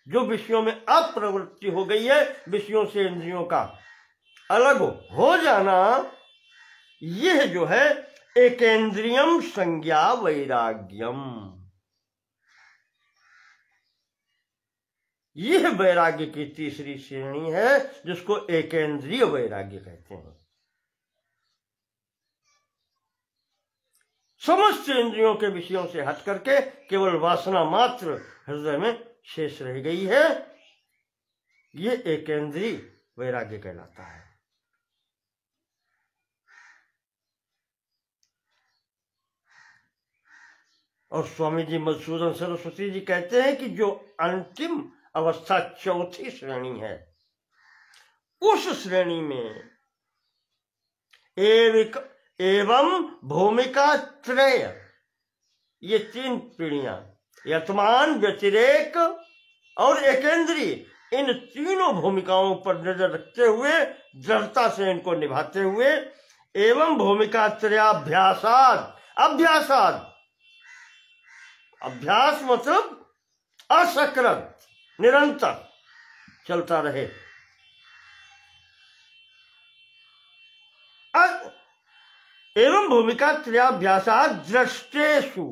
जो विषयों में अप्रवृत्ति हो गई है, विषयों से इंद्रियों का अलग हो जाना, यह जो है एकेंद्रियम संज्ञा वैराग्यम, यह वैराग्य की तीसरी श्रेणी है जिसको एकेंद्रीय वैराग्य कहते हैं। समस्त इंद्रियों के विषयों से हट करके केवल वासना मात्र हृदय में शेष रह गई है, ये एकेंद्रीय वैराग्य कहलाता है। और स्वामी जी मधुसूदन सरस्वती जी कहते हैं कि जो अंतिम अवस्था चौथी श्रेणी है, उस श्रेणी में एवं भूमिका त्रय, ये तीन पीढ़ियां, यतमान, व्यतिरेक और एकेंद्रीय, इन तीनों भूमिकाओं पर नजर रखते हुए दृढ़ता से इनको निभाते हुए, एवं भूमिका त्रयाभ्यासाद, अभ्यासाद, अभ्यास मतलब असकृत, निरंतर चलता रहे, एवं भूमिका त्रयाभ्यासाद दृष्टेषु,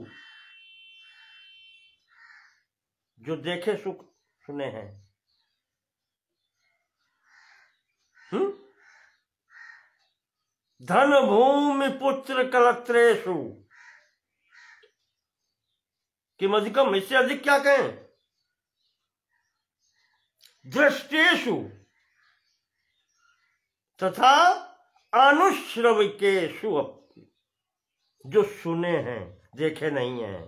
जो देखे सुख सुने हैं, धन भूमि पुत्र कलत्रेषु, कि अधिकम, इससे अधिक क्या कहें, दृष्टेषु तथा अनुश्रविकेषु, जो सुने हैं देखे नहीं हैं,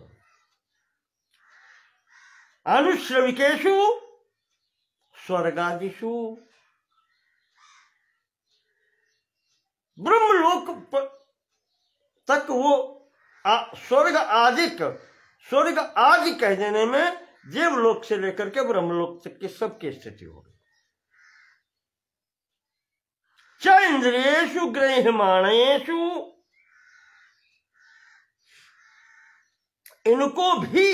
अनुश्रविकेषु स्वर्गादिषु, ब्रह्मलोक तक वो स्वर्ग आदि कह देने में देवलोक से लेकर के ब्रह्मलोक तक की सबकी स्थिति हो गई। च इंद्रियेषु गृह्यमाणेषु, इनको भी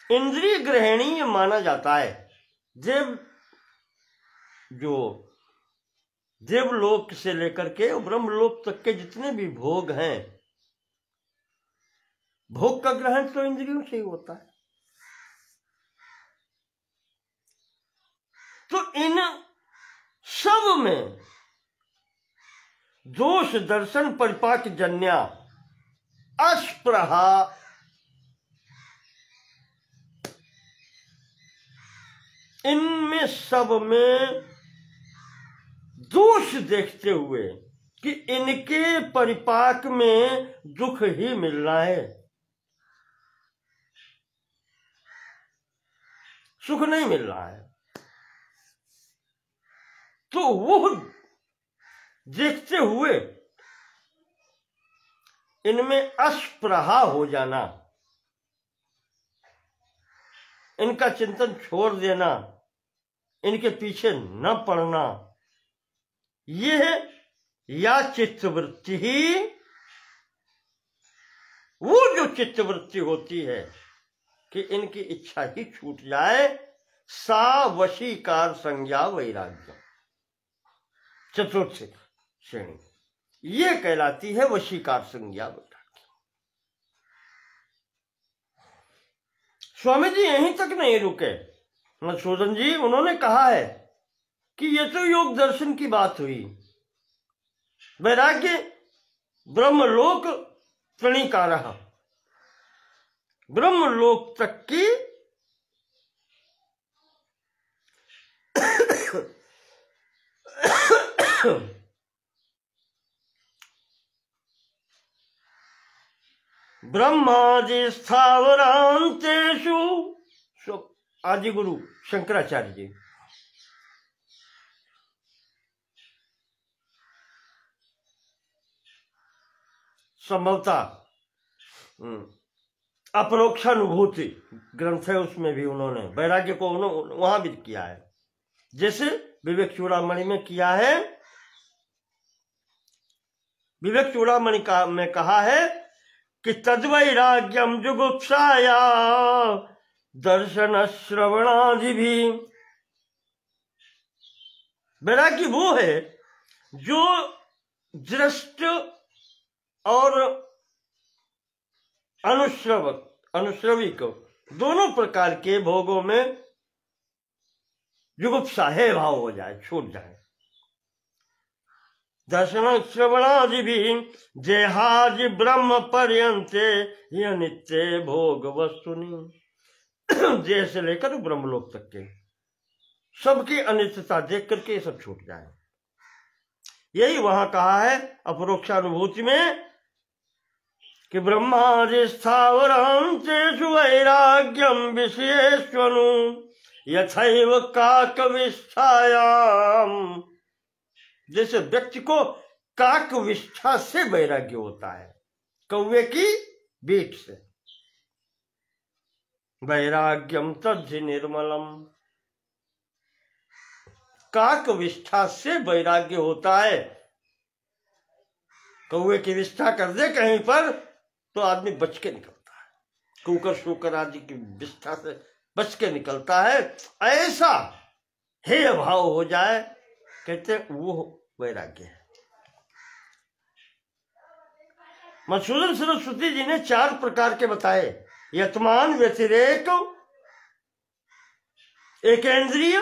इंद्रिय ग्रहणीय माना जाता है। जो देवलोक से लेकर के ब्रह्मलोक तक के जितने भी भोग हैं, भोग का ग्रहण तो इंद्रियों से ही होता है। तो इन सब में दोष दर्शन परिपाक जन्या अस्पृहा, इनमें सब में दोष देखते हुए कि इनके परिपाक में दुख ही मिल रहा है, सुख नहीं मिल रहा है, तो वो देखते हुए इनमें अस्पृहा हो जाना, इनका चिंतन छोड़ देना, इनके पीछे न पड़ना, यह या चित्तवृत्ति ही, वो जो चित्तवृत्ति होती है कि इनकी इच्छा ही छूट जाए, सा वशीकार संज्ञा वैराग्य, चतुर्थ श्रेणी, ये कहलाती है वशीकार संज्ञा वैराग्य। स्वामी जी यहीं तक नहीं रुके, मधुसूदन जी, उन्होंने कहा है कि ये तो योग दर्शन की बात हुई, वैराग्य ब्रह्मलोक प्रणिकारः, ब्रह्मलोक तक की ब्रह्मादि स्थावरांतेषु, आदि गुरु शंकराचार्य जी। संभवतः अपरोक्षानुभूति ग्रंथ है, उसमें भी उन्होंने वैराग्य को वहां भी किया है, जैसे विवेक चूड़ामणि में किया है। विवेक चूड़ामणि में कहा है कि तद्वैराग्यम जुगुप्साया दर्शन श्रवणादि भी। वैराग्य वो है जो दृष्ट और अनुश्रविक दोनों प्रकार के भोगों में जुगुप्सा है भाव हो जाए, छूट जाए। दर्शन श्रवणादि भी जेहाज ब्रह्म पर्यंते यह नित्य भोग वस्तुनि। जेह से लेकर ब्रह्मलोक तक के सबकी अनित्यता देख करके सब छूट जाए। यही वहां कहा है अपरोक्षानुभूति में कि ब्रह्मादि स्थावरांतेषु वैराग्यम विषयेष्वनु यथैव काकविष्ठायाम। जैसे व्यक्ति को काकविष्ठा से वैराग्य होता है, कौवे की बीट से। वैराग्यम तद्धि निर्मलम, काकविष्ठा से वैराग्य होता है। कौवे की विष्ठा कर दे कहीं पर तो आदमी बच के निकलता है, कुकर शुकर आदि की विष्ठा से बच के निकलता है। ऐसा हेय भाव हो जाए, कहते वो वैराग्य है। मधुसूदन सरस्वती जी ने 4 प्रकार के बताए, यतमान, व्यतिरेक, एकेंद्रिय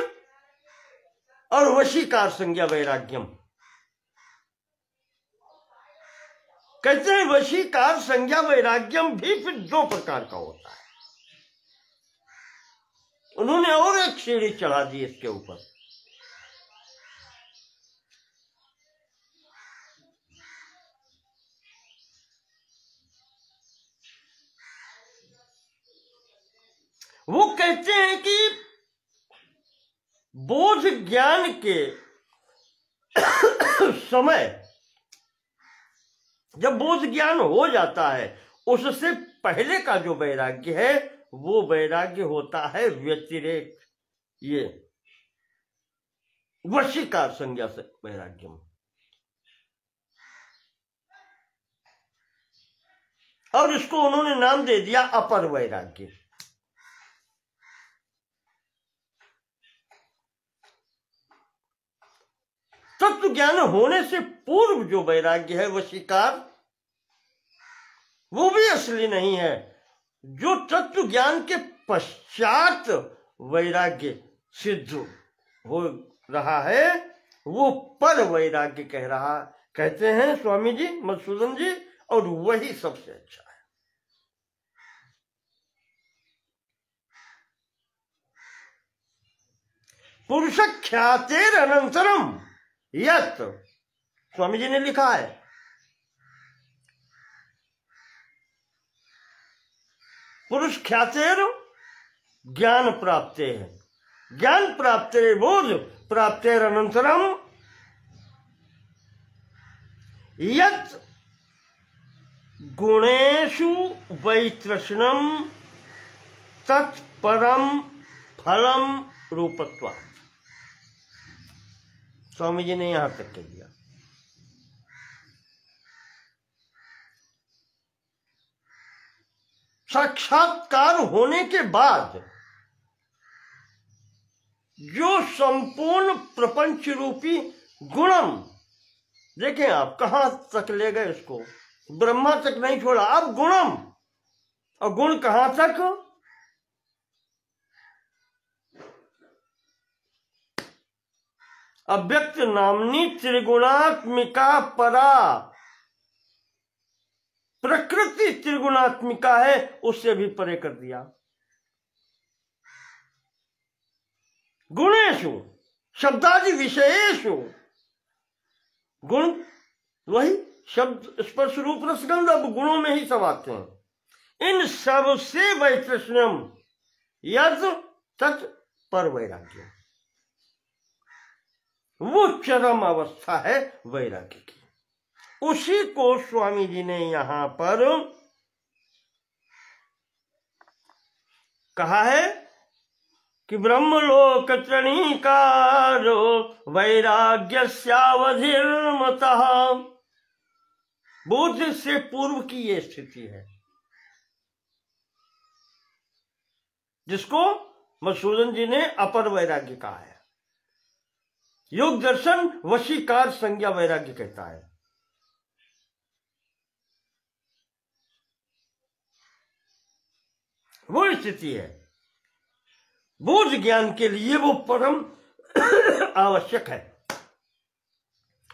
और वशीकार संज्ञा वैराग्यम। कहते हैं वशीकार संज्ञा वैराग्यम भी फिर 2 प्रकार का होता है। उन्होंने और एक सीढ़ी चढ़ा दी इसके ऊपर। वो कहते हैं कि बोध ज्ञान के समय जब बोध ज्ञान हो जाता है, उससे पहले का जो वैराग्य है वो वैराग्य होता है व्यतिरेक, ये वशीकार संज्ञा से वैराग्य। और इसको उन्होंने नाम दे दिया अपर वैराग्य। तत्व ज्ञान होने से पूर्व जो वैराग्य है वशीकार, वो भी असली नहीं है। जो तत्व ज्ञान के पश्चात वैराग्य सिद्ध हो रहा है वो पर वैराग्य कहते हैं स्वामी जी, मधुसूदन जी, और वही सबसे अच्छा है। पुरुष ख्यातेर अनंतरम यत, स्वामी जी ने लिखा है, पुरुष ख्यातेर ज्ञान प्राप्ते है, ज्ञान प्राप्ते बोध प्राप्तेर अनंतरम यत गुणेषु वैतृष्णम तत्परम फलम रूपत्वात्। स्वामी जी ने यहां तक कह दिया। साक्षात्कार होने के बाद जो संपूर्ण प्रपंच रूपी गुणम, देखें आप कहां तक ले गए इसको, ब्रह्मा तक नहीं छोड़ा, अब गुणम, और गुण कहां तक, अव्यक्त नामनी त्रिगुणात्मिका परा, प्रकृति त्रिगुणात्मिका है, उससे भी परे कर दिया। गुणेषु शब्दादि विषयेषु, गुण वही शब्द स्पर्श रूप रसगंध, अब गुणों में ही सब आते हैं। इन सब से वैतृष्ण्यम यद तत् पर वैराग्य, वो चरम अवस्था है वैराग्य की। उसी को स्वामी जी ने यहां पर कहा है कि ब्रह्मलोक तृणीकारो वैराग्यस्यावधिर्मतः। बोध से पूर्व की ये स्थिति है जिसको मधुसूदन जी ने अपर वैराग्य कहा है। योग दर्शन वशीकार संज्ञा वैराग्य कहता है। वो स्थिति है बोध ज्ञान के लिए, वो परम आवश्यक है।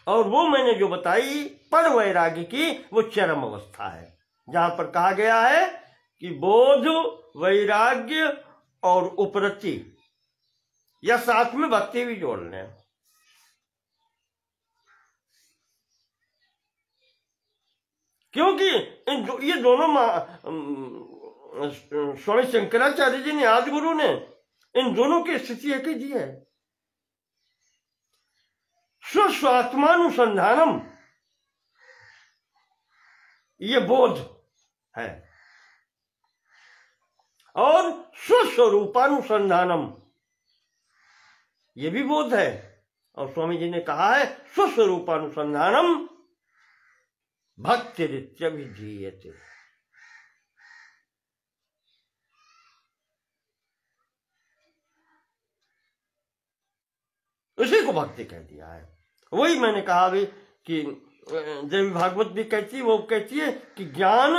और वो मैंने जो बताई पर वैराग्य की, वो चरम अवस्था है जहां पर कहा गया है कि बोध, वैराग्य और उपरति, या साथ में भक्ति भी जोड़ लें। क्योंकि ये दोनों स्वामी शंकराचार्य जी ने, आदि गुरु ने, इन दोनों की स्थिति एक ही दी है। स्वस्वात्मानुसंधानम, ये बोध है, और स्वस्वरूपानुसंधानम, ये भी बोध है। और स्वामी जी ने कहा है स्वस्वरूपानुसंधानम भक्तिरित्यभिधीयते। उसी को भक्ति कह दिया है। वही मैंने कहा भी कि देवी भागवत भी कहती है, वो कहती है कि ज्ञान,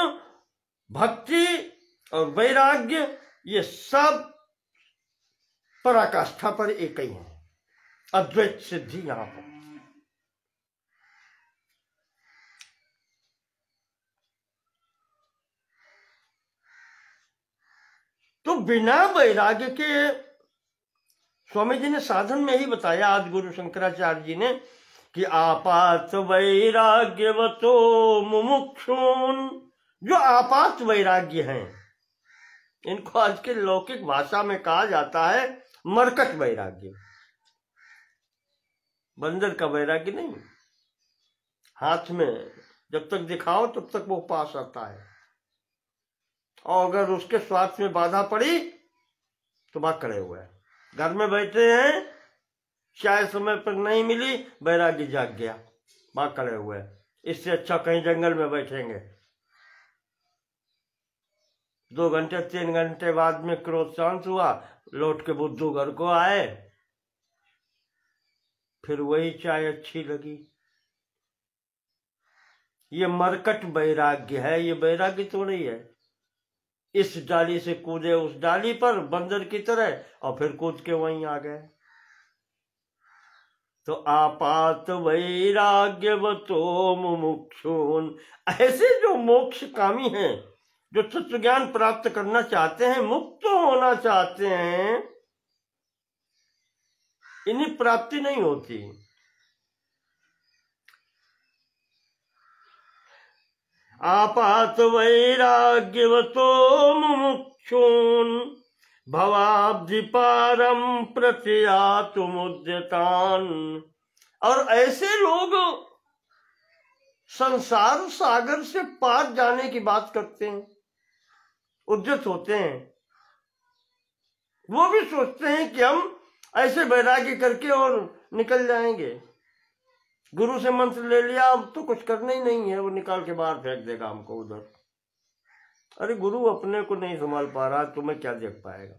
भक्ति और वैराग्य ये सब पराकाष्ठा पर एक ही है, अद्वैत सिद्धि यहां पर। तो बिना वैराग्य के, स्वामी जी ने साधन में ही बताया, आदि गुरु शंकराचार्य जी ने, कि आपात वैराग्यवतो मुमुक्षुन, जो आपात वैराग्य हैं, इनको आज के लौकिक भाषा में कहा जाता है मरकट वैराग्य। बंदर का वैराग्य नहीं, हाथ में जब तक दिखाओ तब तक वो पास आता है, और अगर उसके स्वास्थ्य में बाधा पड़ी तो भाग खड़े हुए हैं। घर में बैठे हैं, चाय समय पर नहीं मिली, वैराग्य जाग गया, भाग खड़े हुए। इससे अच्छा कहीं जंगल में बैठेंगे, 2 घंटे 3 घंटे बाद में क्रोध शांत हुआ, लौट के बुद्धू घर को आए, फिर वही चाय अच्छी लगी। ये मरकट वैराग्य है, ये वैराग्य थोड़ी है। इस डाली से कूदे उस डाली पर बंदर की तरह, और फिर कूद के वहीं आ गए। तो आपात वैराग्यवतो मुमुक्षुन, ऐसे जो मोक्ष कामी हैं, जो तत्व ज्ञान प्राप्त करना चाहते हैं, मुक्त होना चाहते हैं, इन्हीं प्राप्ति नहीं होती। आपात वैराग्यवतो मुमुक्षुन भवाब्धि पारम प्रत्यातुमुद्यतान। और ऐसे लोग संसार सागर से पार जाने की बात करते हैं, उद्यत होते हैं। वो भी सोचते हैं कि हम ऐसे वैराग्य करके और निकल जाएंगे, गुरु से मंत्र ले लिया, अब तो कुछ करना ही नहीं है, वो निकाल के बाहर फेंक देगा हमको उधर। अरे गुरु अपने को नहीं संभाल पा रहा, तुम्हें क्या देख पाएगा।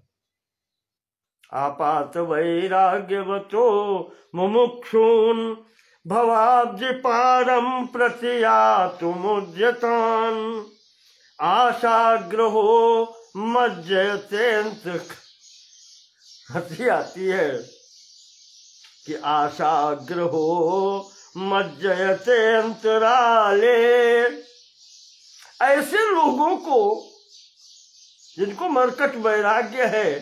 आपात वैराग्यवतो मुमुक्षुन भवाब्ज पारम प्रत्यातुमुद्यतान आशाग्रहो मज्जयतेंत। हंसी आती है कि आशाग्रहो मज्जयते अंतराले। ऐसे लोगों को जिनको मरकट वैराग्य है,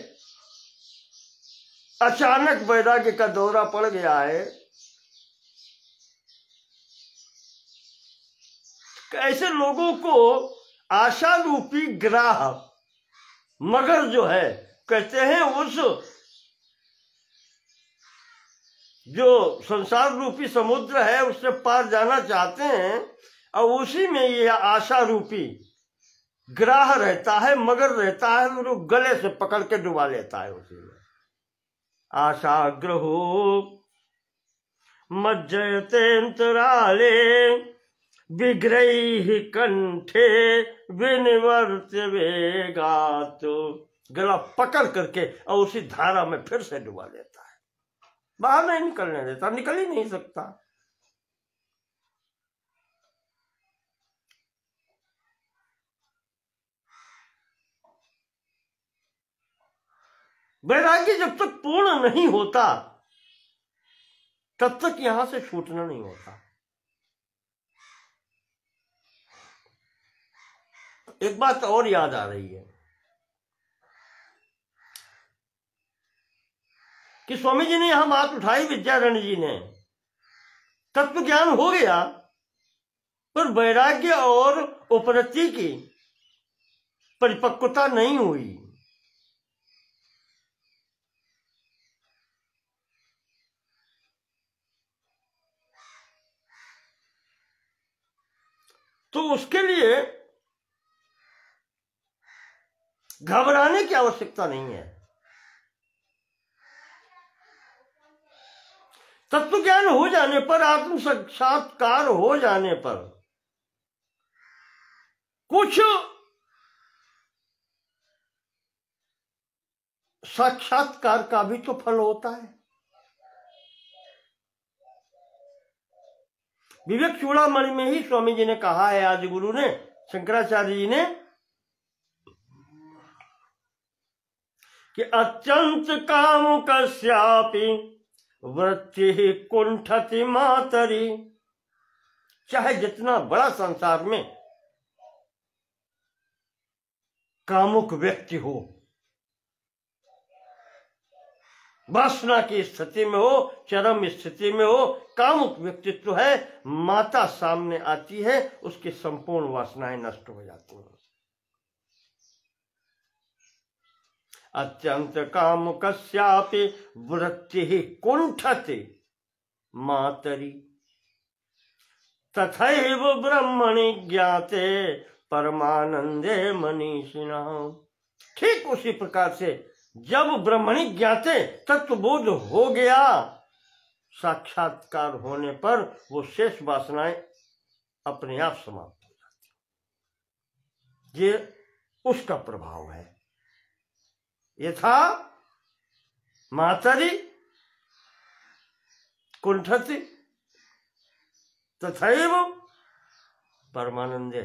अचानक वैराग्य का दौरा पड़ गया है, ऐसे लोगों को आशा रूपी ग्राह मगर जो है, कहते हैं उस जो संसार रूपी समुद्र है उससे पार जाना चाहते हैं, और उसी में ये आशा रूपी ग्राह रहता है, मगर रहता है, वो गले से पकड़ के डुबा लेता है उसी में। आशा ग्रहो मज्जयतेन्तराले विग्रह कंठे विनिवर्त्य वेगात्, गला पकड़ करके और उसी धारा में फिर से डुबा लेता है, बाहर नहीं निकलने देता, निकल ही नहीं सकता। वैराग्य जब तक पूर्ण नहीं होता तब तक यहां से छूटना नहीं होता। एक बात और याद आ रही है कि स्वामी जी ने यहां बात उठाई, विद्यारण्य जी ने, तत्व ज्ञान हो गया पर वैराग्य और उपरति की परिपक्वता नहीं हुई। तो उसके लिए घबराने की आवश्यकता नहीं है। तत्व ज्ञान हो जाने पर, आत्म साक्षात्कार हो जाने पर कुछ साक्षात्कार का भी तो फल होता है। विवेक चूड़ामणि में ही स्वामी जी ने कहा है, आदि गुरु ने, शंकराचार्य जी ने, कि अत्यंत कामुकस्यापि वृत्ति कुंठति मातरी। चाहे जितना बड़ा संसार में कामुक व्यक्ति हो, वासना की स्थिति में हो, चरम स्थिति में हो, कामुक व्यक्तित्व है, माता सामने आती है, उसकी संपूर्ण वासनाएं नष्ट हो जाती हैं। अत्यंत कामुकस्यापि वृत्ति कुंठति मातरी तथैव ब्रह्मणि ज्ञाते परमानंदे मनीषिणाम्। ठीक उसी प्रकार से जब ब्रह्मणि ज्ञाते तत्वबोध हो गया, साक्षात्कार होने पर वो शेष वासनाएं अपने आप समाप्त हो जाती। ये उसका प्रभाव है। यथा मातरी कुंठति तथैव परमानंदे।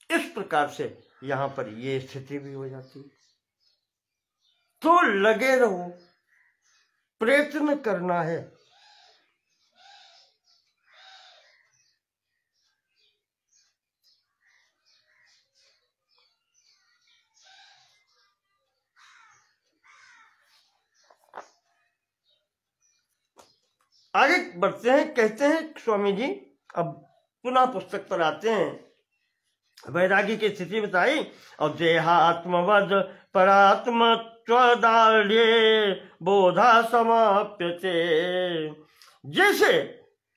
इस प्रकार से यहां पर ये स्थिति भी हो जाती है। तो लगे रहो, प्रयत्न करना है। आगे बढ़ते हैं, कहते हैं स्वामी जी, अब पुनः पुस्तक पर आते हैं। वैरागी की स्थिति बताई, और देहात्मवद परात्म त्वदार्ढ्ये बोधा समाप्यते। जैसे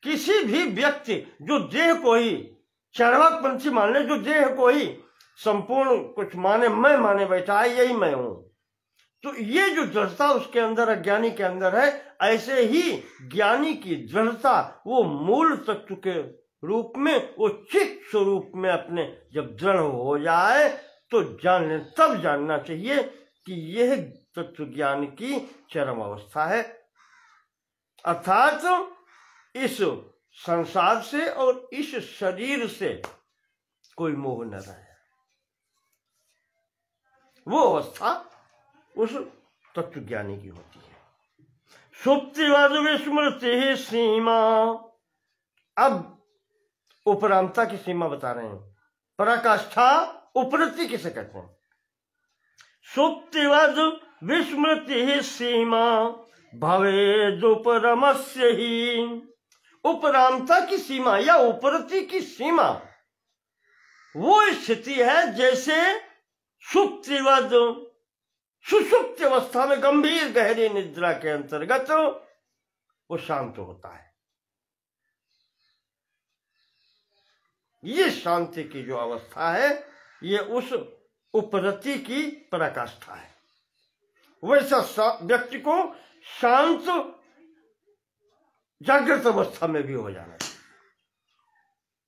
किसी भी व्यक्ति जो देह को ही चार्वाक पंथी मान ले, जो देह को ही संपूर्ण कुछ माने, मैं माने बैठा है, यही मैं हूं, तो ये जो दृढ़ता उसके अंदर, अज्ञानी के अंदर है, ऐसे ही ज्ञानी की दृढ़ता वो मूल तत्व के रूप में, वो चित्त स्वरूप में अपने जब दृढ़ हो जाए तो तब जानना चाहिए कि यह तत्व ज्ञान की चरम अवस्था है। अर्थात इस संसार से और इस शरीर से कोई मोह न रहे। वो अवस्था उस तत्व ज्ञानी की होती है। सुप्तिवद विस्मृति सीमा। अब उपरामता की सीमा बता रहे हैं। पराकाष्ठा उपरति किसे कहते हैं? सुप्तिवद विस्मृति सीमा भवेदुपरमस्य ही। उपरामता की सीमा या उपरति की सीमा वो स्थिति है जैसे सुप्तिवद, सुषुप्त अवस्था में गंभीर गहरी निद्रा के अंतर्गत वो शांत होता है। ये शांति की जो अवस्था है ये उस उपरति की पराकाष्ठा है। वैसा व्यक्ति को शांत जागृत अवस्था में भी हो जाना चाहिए,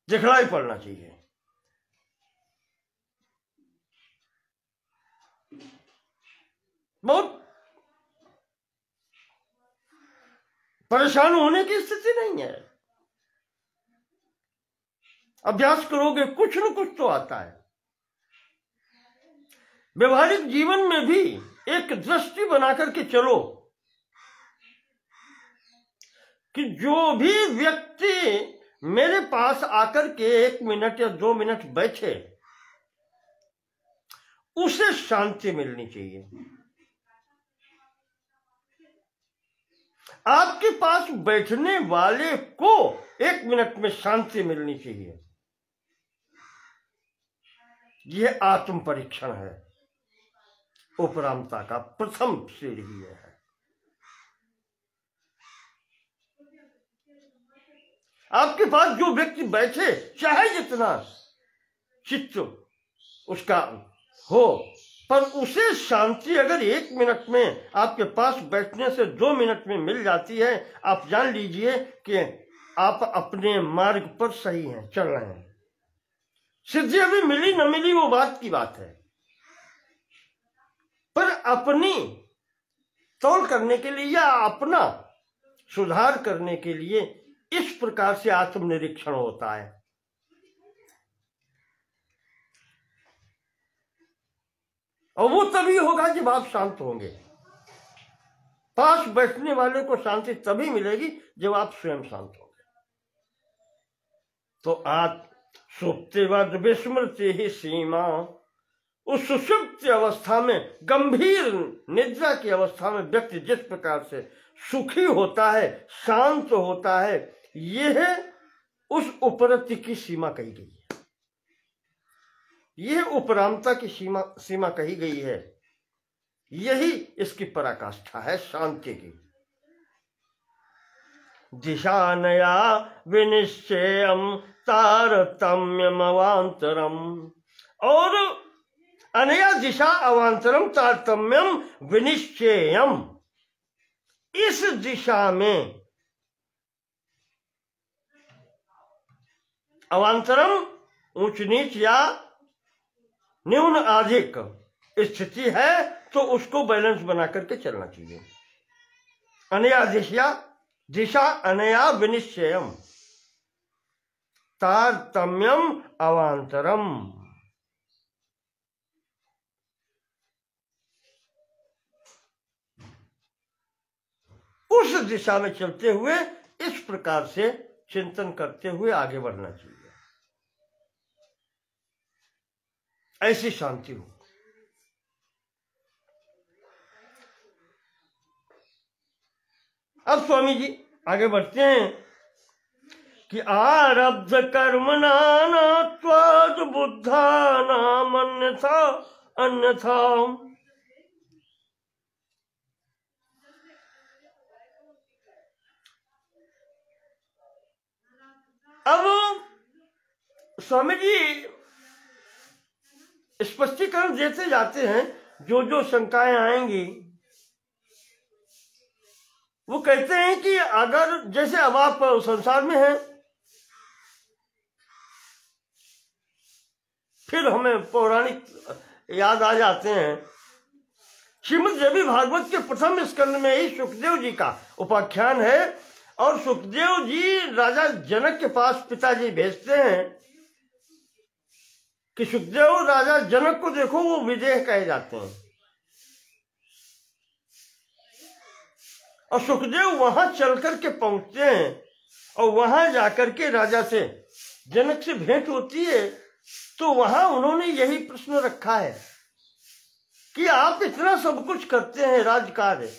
दिखलाई पड़ना चाहिए। बहुत परेशान होने की स्थिति नहीं है। अभ्यास करोगे कुछ न कुछ तो आता है। व्यवहारिक जीवन में भी एक दृष्टि बनाकर के चलो कि जो भी व्यक्ति मेरे पास आकर के 1 मिनट या 2 मिनट बैठे उसे शांति मिलनी चाहिए। आपके पास बैठने वाले को 1 मिनट में शांति मिलनी चाहिए। यह आत्म परीक्षण है, उपरामता का प्रथम सीढ़ी है। आपके पास जो व्यक्ति बैठे चाहे जितना चित्त उसका हो, पर उसे शांति अगर 1 मिनट में आपके पास बैठने से 2 मिनट में मिल जाती है, आप जान लीजिए कि आप अपने मार्ग पर सही हैं, चल रहे हैं। सिद्धि अभी मिली न मिली वो बात की बात है, पर अपनी तौल करने के लिए या अपना सुधार करने के लिए इस प्रकार से आत्मनिरीक्षण होता है। और वो तभी होगा जब आप शांत होंगे। पास बैठने वाले को शांति तभी मिलेगी जब आप स्वयं शांत होंगे। तो आज सुप्तिवद विस्मृति ही सीमा, उस सुषुप्त अवस्था में, गंभीर निद्रा की अवस्था में व्यक्ति जिस प्रकार से सुखी होता है, शांत होता है, यह उस उपरति की सीमा कही गई है। यह उपरामता की सीमा कही गई है। यही इसकी पराकाष्ठा है शांति की। दिशा नया विनिश्चयम तारतम्यम अवांतरम, और अनया दिशा अवांतरम तारतम्यम विनिश्चयम, इस दिशा में अवांतरम ऊंच नीच या न्यून अधिक स्थिति है तो उसको बैलेंस बना करके चलना चाहिए। अनया दिशा अनया विनिश्चयम तारतम्यम अवांतरम, उस दिशा में चलते हुए इस प्रकार से चिंतन करते हुए आगे बढ़ना चाहिए। ऐसी शांति हो। अब स्वामी जी आगे बढ़ते हैं कि आरब्ध कर्मणा नात्वाद बुद्धा नाम अन्यथा अन्यथा, अब स्वामी जी स्पष्टीकरण देते जाते हैं। जो जो शंकाएं आएंगी वो कहते हैं कि अगर जैसे अब आप संसार में हैं, फिर हमें पौराणिक याद आ जाते हैं। श्रीमद् देवी भागवत के प्रथम स्कंद में ही सुखदेव जी का उपाख्यान है, और सुखदेव जी राजा जनक के पास पिताजी भेजते हैं कि सुखदेव राजा जनक को देखो, वो विदेह कहे जाते हैं। और सुखदेव वहां चल करके पहुंचते हैं और वहां जाकर के राजा से जनक से भेंट होती है। तो वहां उन्होंने यही प्रश्न रखा है कि आप इतना सब कुछ करते हैं राजकार्य,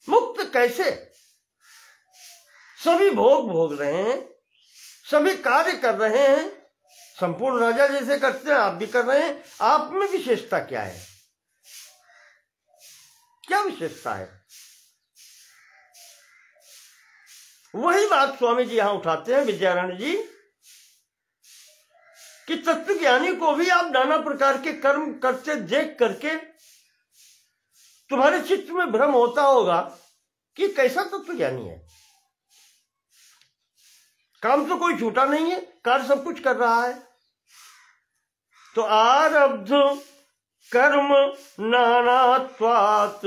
मुक्त कैसे, सभी भोग भोग रहे हैं, सभी कार्य कर रहे हैं, संपूर्ण राजा जैसे करते हैं आप भी कर रहे हैं। आप में विशेषता क्या है? क्या विशेषता है? वही बात स्वामी जी यहां उठाते हैं, विद्यारण्य जी, कि तत्वज्ञानी को भी आप नाना प्रकार के कर्म करते देख करके तुम्हारे चित्त में भ्रम होता होगा कि कैसा तत्वज्ञानी है। काम तो कोई छूटा नहीं है, कार्य सब कुछ कर रहा है। तो आरब्ध कर्म नानात्वात्,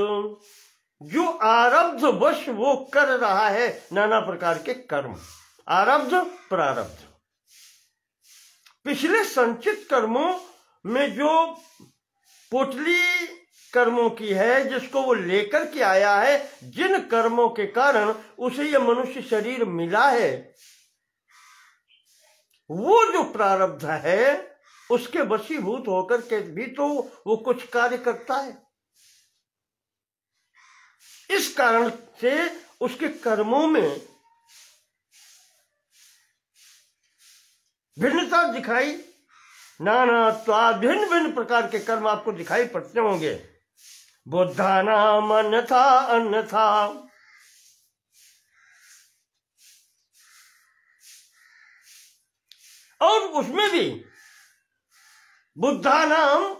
जो आरब्ध वश वो कर रहा है नाना प्रकार के कर्म, आरब्ध प्रारब्ध। पिछले संचित कर्मों में जो पोटली कर्मों की है, जिसको वो लेकर के आया है, जिन कर्मों के कारण उसे ये मनुष्य शरीर मिला है, वो जो प्रारब्ध है उसके वशीभूत होकर के भी तो वो कुछ कार्य करता है। इस कारण से उसके कर्मों में भिन्नता दिखाई, नानात्वात्, भिन्न भिन्न प्रकार के कर्म आपको दिखाई पड़ते होंगे। बुद्धानाम अन्यथा अन्यथा, और उसमें भी बुद्धा नाम,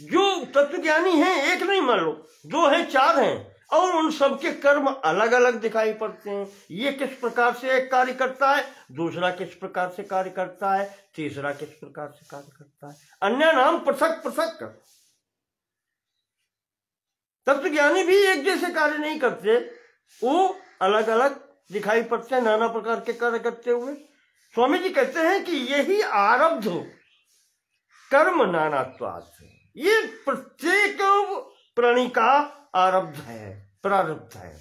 जो तत्वज्ञानी हैं, एक नहीं मान लो, दो हैं, चार हैं, और उन सबके कर्म अलग अलग दिखाई पड़ते हैं। ये किस प्रकार से एक कार्य करता है, दूसरा किस प्रकार से कार्य करता है, तीसरा किस प्रकार से कार्य करता है। अन्य नाम पृथक पृथक। तत्वज्ञानी भी एक जैसे कार्य नहीं करते, वो अलग अलग दिखाई पड़ते हैं, नाना प्रकार के कार्य करते हुए। स्वामी जी कहते हैं कि यही आरब्ध कर्म नानात्वात्, ये प्रत्येक प्राणी का आरब्ध है, प्रारब्ध है।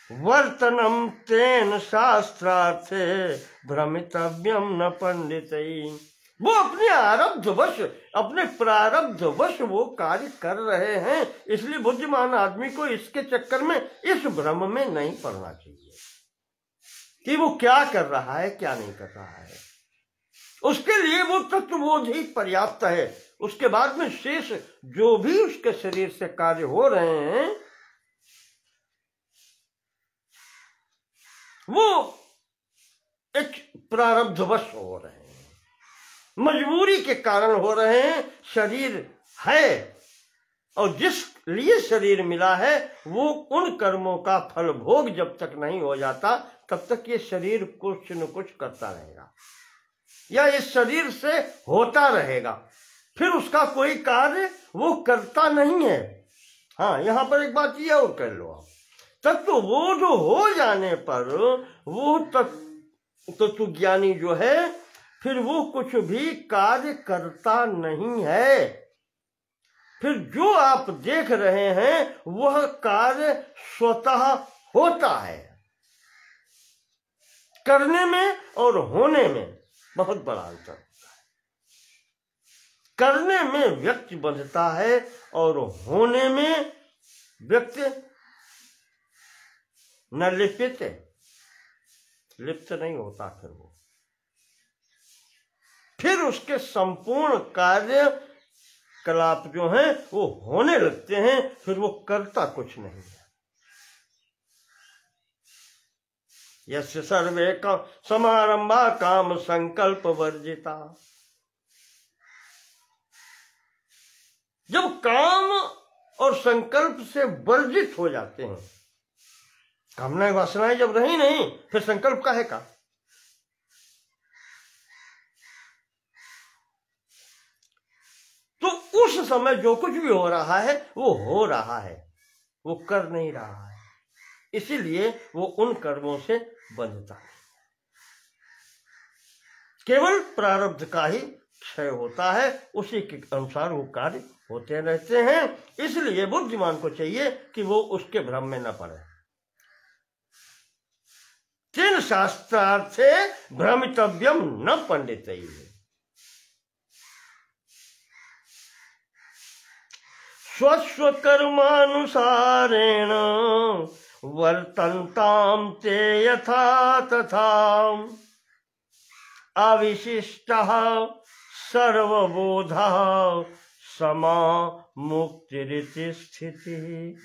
वर्तनम तेन शास्त्रार्थे भ्रमितव्यम न पंडितैः, वो अपने आरब्ध वश, अपने प्रारब्ध वश वो कार्य कर रहे हैं। इसलिए बुद्धिमान आदमी को इसके चक्कर में, इस भ्रम में नहीं पड़ना चाहिए कि वो क्या कर रहा है, क्या नहीं कर रहा है। उसके लिए वो तत्वबोध ही पर्याप्त है। उसके बाद में शेष जो भी उसके शरीर से कार्य हो रहे हैं, वो एक प्रारब्धवश हो रहे हैं, मजबूरी के कारण हो रहे हैं। शरीर है और जिस लिए शरीर मिला है, वो उन कर्मों का फल भोग जब तक नहीं हो जाता, तब तक ये शरीर कुछ न कुछ करता रहेगा, या इस शरीर से होता रहेगा, फिर उसका कोई कार्य वो करता नहीं है। हाँ, यहां पर एक बात ये और कर लो आप, तत्व वो जो हो जाने पर वो तत्वज्ञानी जो है, फिर वो कुछ भी कार्य करता नहीं है। फिर जो आप देख रहे हैं वह कार्य स्वतः होता है। करने में और होने में बहुत बड़ा अंतर होता है। करने में व्यक्ति बंधता है और होने में व्यक्ति न लिप्त नहीं होता। फिर उसके संपूर्ण कार्य कलाप जो हैं वो होने लगते हैं, फिर वो करता कुछ नहीं है। यस्य सर्वे का समारंभा काम संकल्प वर्जिता, जब काम और संकल्प से वर्जित हो जाते हैं, कामनाएं वासनाएं जब रही नहीं, फिर संकल्प काहे का। तो उस समय जो कुछ भी हो रहा है वो हो रहा है, वो कर नहीं रहा है, इसीलिए वो उन कर्मों से बंधता है। केवल प्रारब्ध का ही क्षय होता है, उसी के अनुसार वो कार्य होते रहते हैं। इसलिए बुद्धिमान को चाहिए कि वो उसके भ्रम में न पड़े। तेन शास्त्रार्थे भ्रमितव्यम न पंडितैः, स्वस्व कर्मानुसारेण वर्तन्तां ते यथा तथा अविशिष्टः सर्वबोधः समा मुक्तिरिति स्थितिः।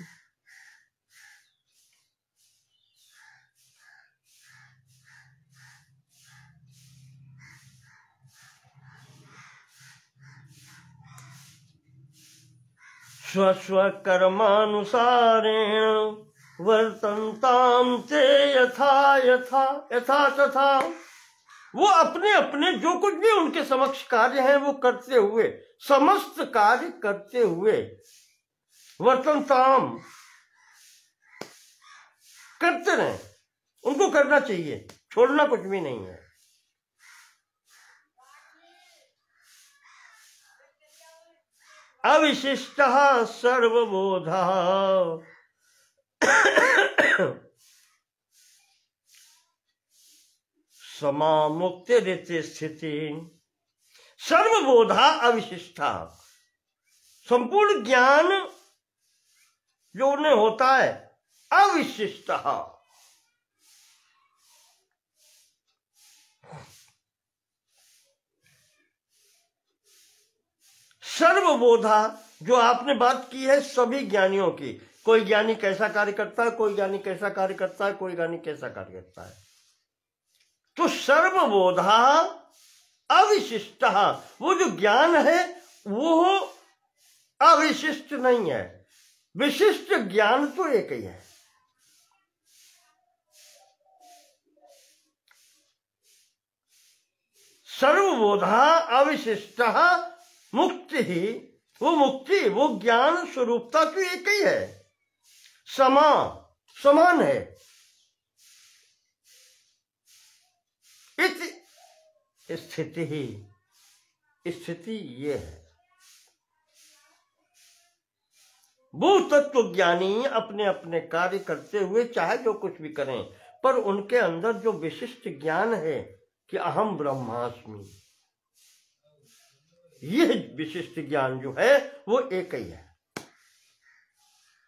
स्वस्वकर्मानुसारेण वर्तन्तां ते यथा यथा यथा तथा। वो अपने अपने जो कुछ भी उनके समक्ष कार्य हैं वो करते हुए, समस्त कार्य करते हुए, वर्तन्ताम करते रहें। उनको करना चाहिए, छोड़ना कुछ भी नहीं है। अविशिष्टः सर्वबोधः समा मुक्तिरिति स्थिति। सर्वबोधा अविशिष्टा, संपूर्ण ज्ञान जो उन्हें होता है अविशिष्ट। सर्वबोधा जो आपने बात की है सभी ज्ञानियों की, कोई ज्ञानी कैसा कार्य करता है, कोई ज्ञानी कैसा कार्य करता है, कोई ज्ञानी कैसा कार्य करता है। तो सर्वबोधा अविशिष्ट, वो जो ज्ञान है वो अविशिष्ट नहीं है, विशिष्ट ज्ञान तो एक ही है। सर्वबोधा अविशिष्ट मुक्ति ही, वो मुक्ति, वो ज्ञान स्वरूपता तो एक ही है, समान है। स्थिति ही, स्थिति ये है। वो तत्व ज्ञानी अपने अपने कार्य करते हुए चाहे जो कुछ भी करें, पर उनके अंदर जो विशिष्ट ज्ञान है कि अहम ब्रह्मास्मि, यह विशिष्ट ज्ञान जो है वो एक ही है।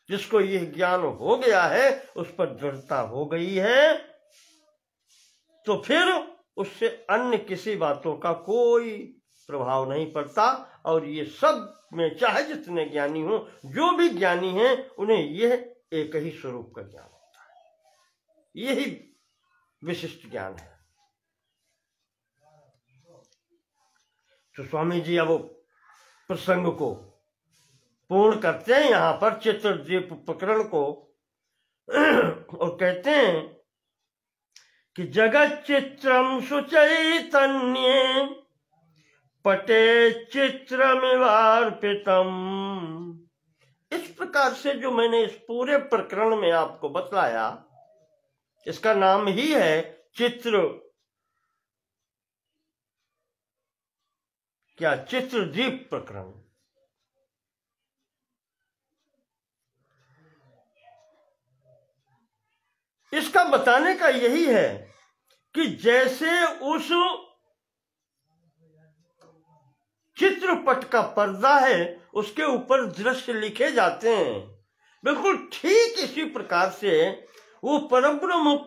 जिसको यह ज्ञान हो गया है, उस पर दृढ़ता हो गई है, तो फिर उससे अन्य किसी बातों का कोई प्रभाव नहीं पड़ता। और ये सब में चाहे जितने ज्ञानी हो, जो भी ज्ञानी हैं, उन्हें यह एक ही स्वरूप का ज्ञान होता है। यही विशिष्ट ज्ञान है। तो स्वामी जी अब प्रसंग को पूर्ण करते हैं यहाँ पर, चित्रदीप प्रकरण को, और कहते हैं कि जगत चित्रम सुचैतन्ये पटे चित्रमिवार्पितम। इस प्रकार से जो मैंने इस पूरे प्रकरण में आपको बतलाया, इसका नाम ही है चित्र, क्या, चित्रदीप प्रकरण। इसका बताने का यही है कि जैसे उस चित्रपट का पर्दा है, उसके ऊपर दृश्य लिखे जाते हैं, बिल्कुल ठीक इसी प्रकार से वो परब्रह्म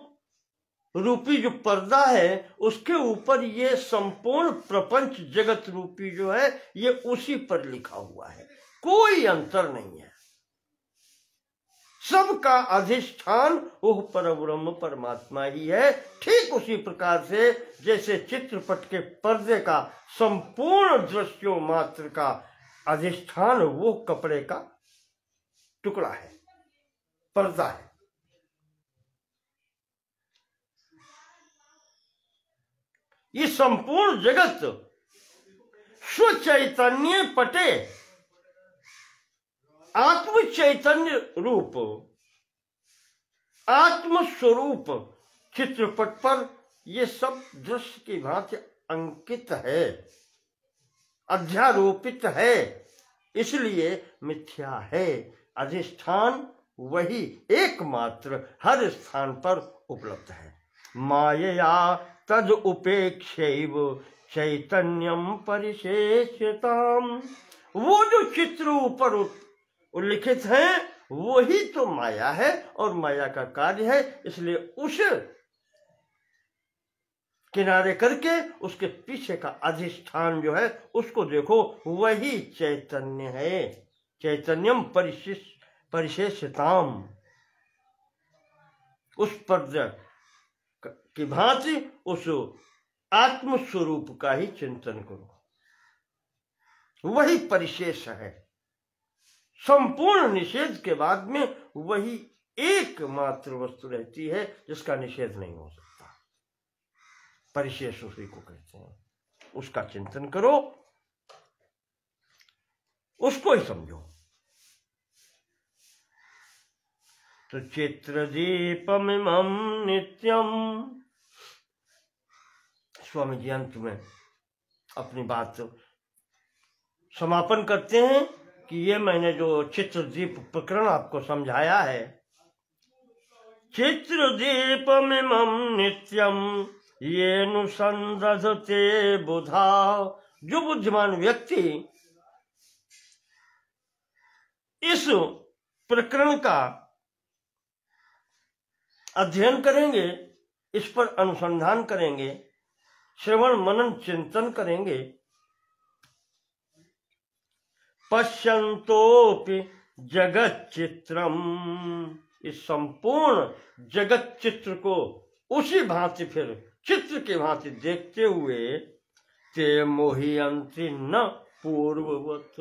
रूपी जो पर्दा है, उसके ऊपर ये संपूर्ण प्रपंच जगत रूपी जो है, ये उसी पर लिखा हुआ है। कोई अंतर नहीं है। सबका अधिष्ठान वो परब्रह्म परमात्मा ही है। ठीक उसी प्रकार से जैसे चित्रपट के पर्दे का संपूर्ण दृश्यों मात्र का अधिष्ठान वो कपड़े का टुकड़ा है, पर्दा है। ये संपूर्ण जगत स्वचैतन्य पटे, आत्म चैतन्य रूप, आत्म स्वरूप चित्रपट पर ये सब दृश्य की भांति अंकित है, अध्यारोपित है, इसलिए मिथ्या है। अधिष्ठान वही एकमात्र हर स्थान पर उपलब्ध है। मायया तद उपेक्षैव चैतन्यम परिशेष्यताम। वो जो चित्र ऊपर उल्लिखित हैं, वही तो माया है और माया का कार्य है। इसलिए उस किनारे करके उसके पीछे का अधिष्ठान जो है उसको देखो, वही चैतन्य है। चैतन्यम परिशेषताम, उस पर्दा की भांति उस आत्म स्वरूप का ही चिंतन करो, वही परिशेष है। संपूर्ण निषेध के बाद में वही एकमात्र वस्तु रहती है जिसका निषेध नहीं हो सकता। परिशेष उसी को कहते हैं। उसका चिंतन करो, उसको ही समझो। तो चित्रदीपमिमं नित्यम, स्वामी जी अंत में अपनी बात समापन करते हैं कि ये मैंने जो चित्रदीप प्रकरण आपको समझाया है, चित्रदीपमिमं नित्यम येनु संदधते बुधा, जो बुद्धिमान व्यक्ति इस प्रकरण का अध्ययन करेंगे, इस पर अनुसंधान करेंगे, श्रवण मनन चिंतन करेंगे, पश्यन्तोपि जगत चित्रम, इस संपूर्ण जगत चित्र को उसी भांति फिर चित्र के भांति देखते हुए, ते मोहियन्ति न पूर्ववत,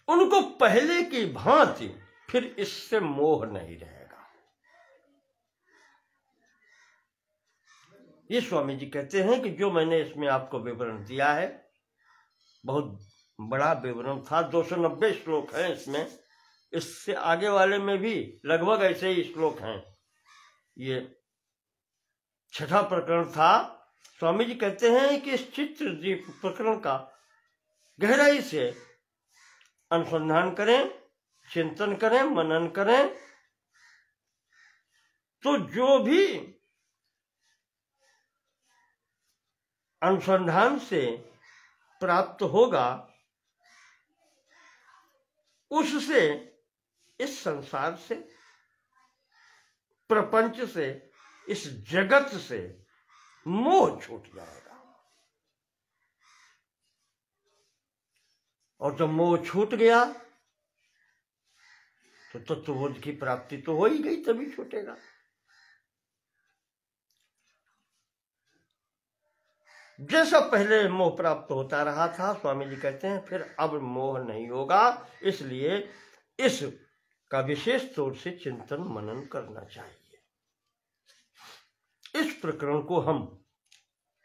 उनको पहले की भांति फिर इससे मोह नहीं रहेगा। ये स्वामी जी कहते हैं कि जो मैंने इसमें आपको विवरण दिया है, बहुत बड़ा विवरण था, 290 श्लोक हैं इसमें, इससे आगे वाले में भी लगभग ऐसे ही श्लोक हैं। ये छठा प्रकरण था। स्वामी जी कहते हैं कि इस चित्रदीप प्रकरण का गहराई से अनुसंधान करें, चिंतन करें, मनन करें, तो जो भी अनुसंधान से प्राप्त होगा उससे इस संसार से, प्रपंच से, इस जगत से मोह छूट जाएगा। और जब मोह छूट गया तो तत्वबोध की प्राप्ति तो हो ही गई, तभी छूटेगा। जैसा पहले मोह प्राप्त होता रहा था, स्वामी जी कहते हैं फिर अब मोह नहीं होगा। इसलिए इस का विशेष तौर से चिंतन मनन करना चाहिए। इस प्रकरण को हम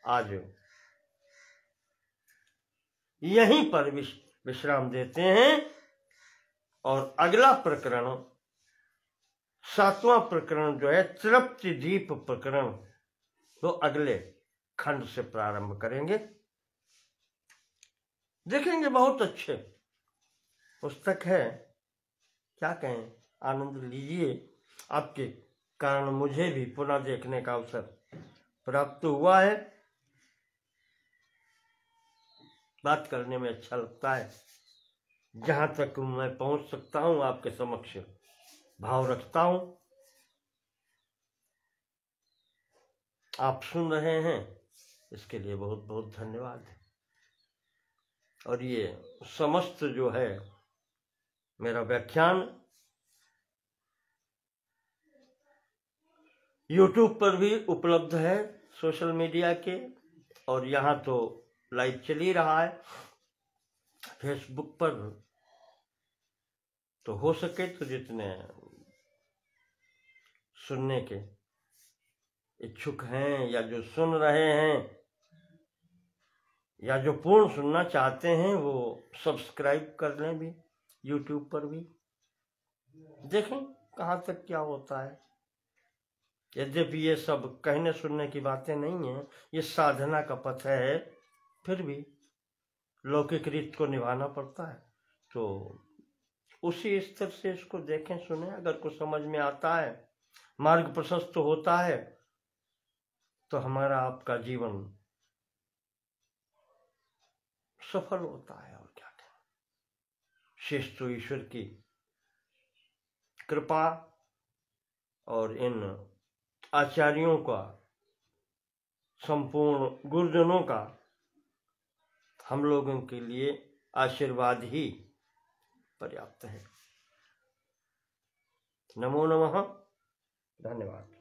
आज यहीं पर विश्राम देते हैं और अगला प्रकरण, 7वां प्रकरण जो है तृप्ति दीप प्रकरण, तो अगले खंड से प्रारंभ करेंगे। देखेंगे, बहुत अच्छे पुस्तक है, क्या कहें, आनंद लीजिए। आपके कारण मुझे भी पुनः देखने का अवसर प्राप्त हुआ है। बात करने में अच्छा लगता है। जहां तक मैं पहुंच सकता हूं आपके समक्ष भाव रखता हूं। आप सुन रहे हैं, इसके लिए बहुत बहुत धन्यवाद। और ये समस्त जो है मेरा व्याख्यान YouTube पर भी उपलब्ध है, सोशल मीडिया के, और यहाँ तो लाइव चल ही रहा है फेसबुक पर। तो हो सके तो जितने सुनने के इच्छुक हैं या जो सुन रहे हैं या जो पूर्ण सुनना चाहते हैं, वो सब्सक्राइब कर लें भी YouTube पर भी। देखें कहाँ तक क्या होता है। यद्यपि ये सब कहने सुनने की बातें नहीं है, ये साधना का पथ है, फिर भी लौकिक रीत को निभाना पड़ता है। तो उसी स्तर से इसको देखें, सुने। अगर कुछ समझ में आता है, मार्ग प्रशस्त होता है, तो हमारा आपका जीवन सफल होता है। और क्या कहें। शेष तो ईश्वर की कृपा और इन आचार्यों का, संपूर्ण गुरुजनों का हम लोगों के लिए आशीर्वाद ही पर्याप्त है। नमो नमः। धन्यवाद।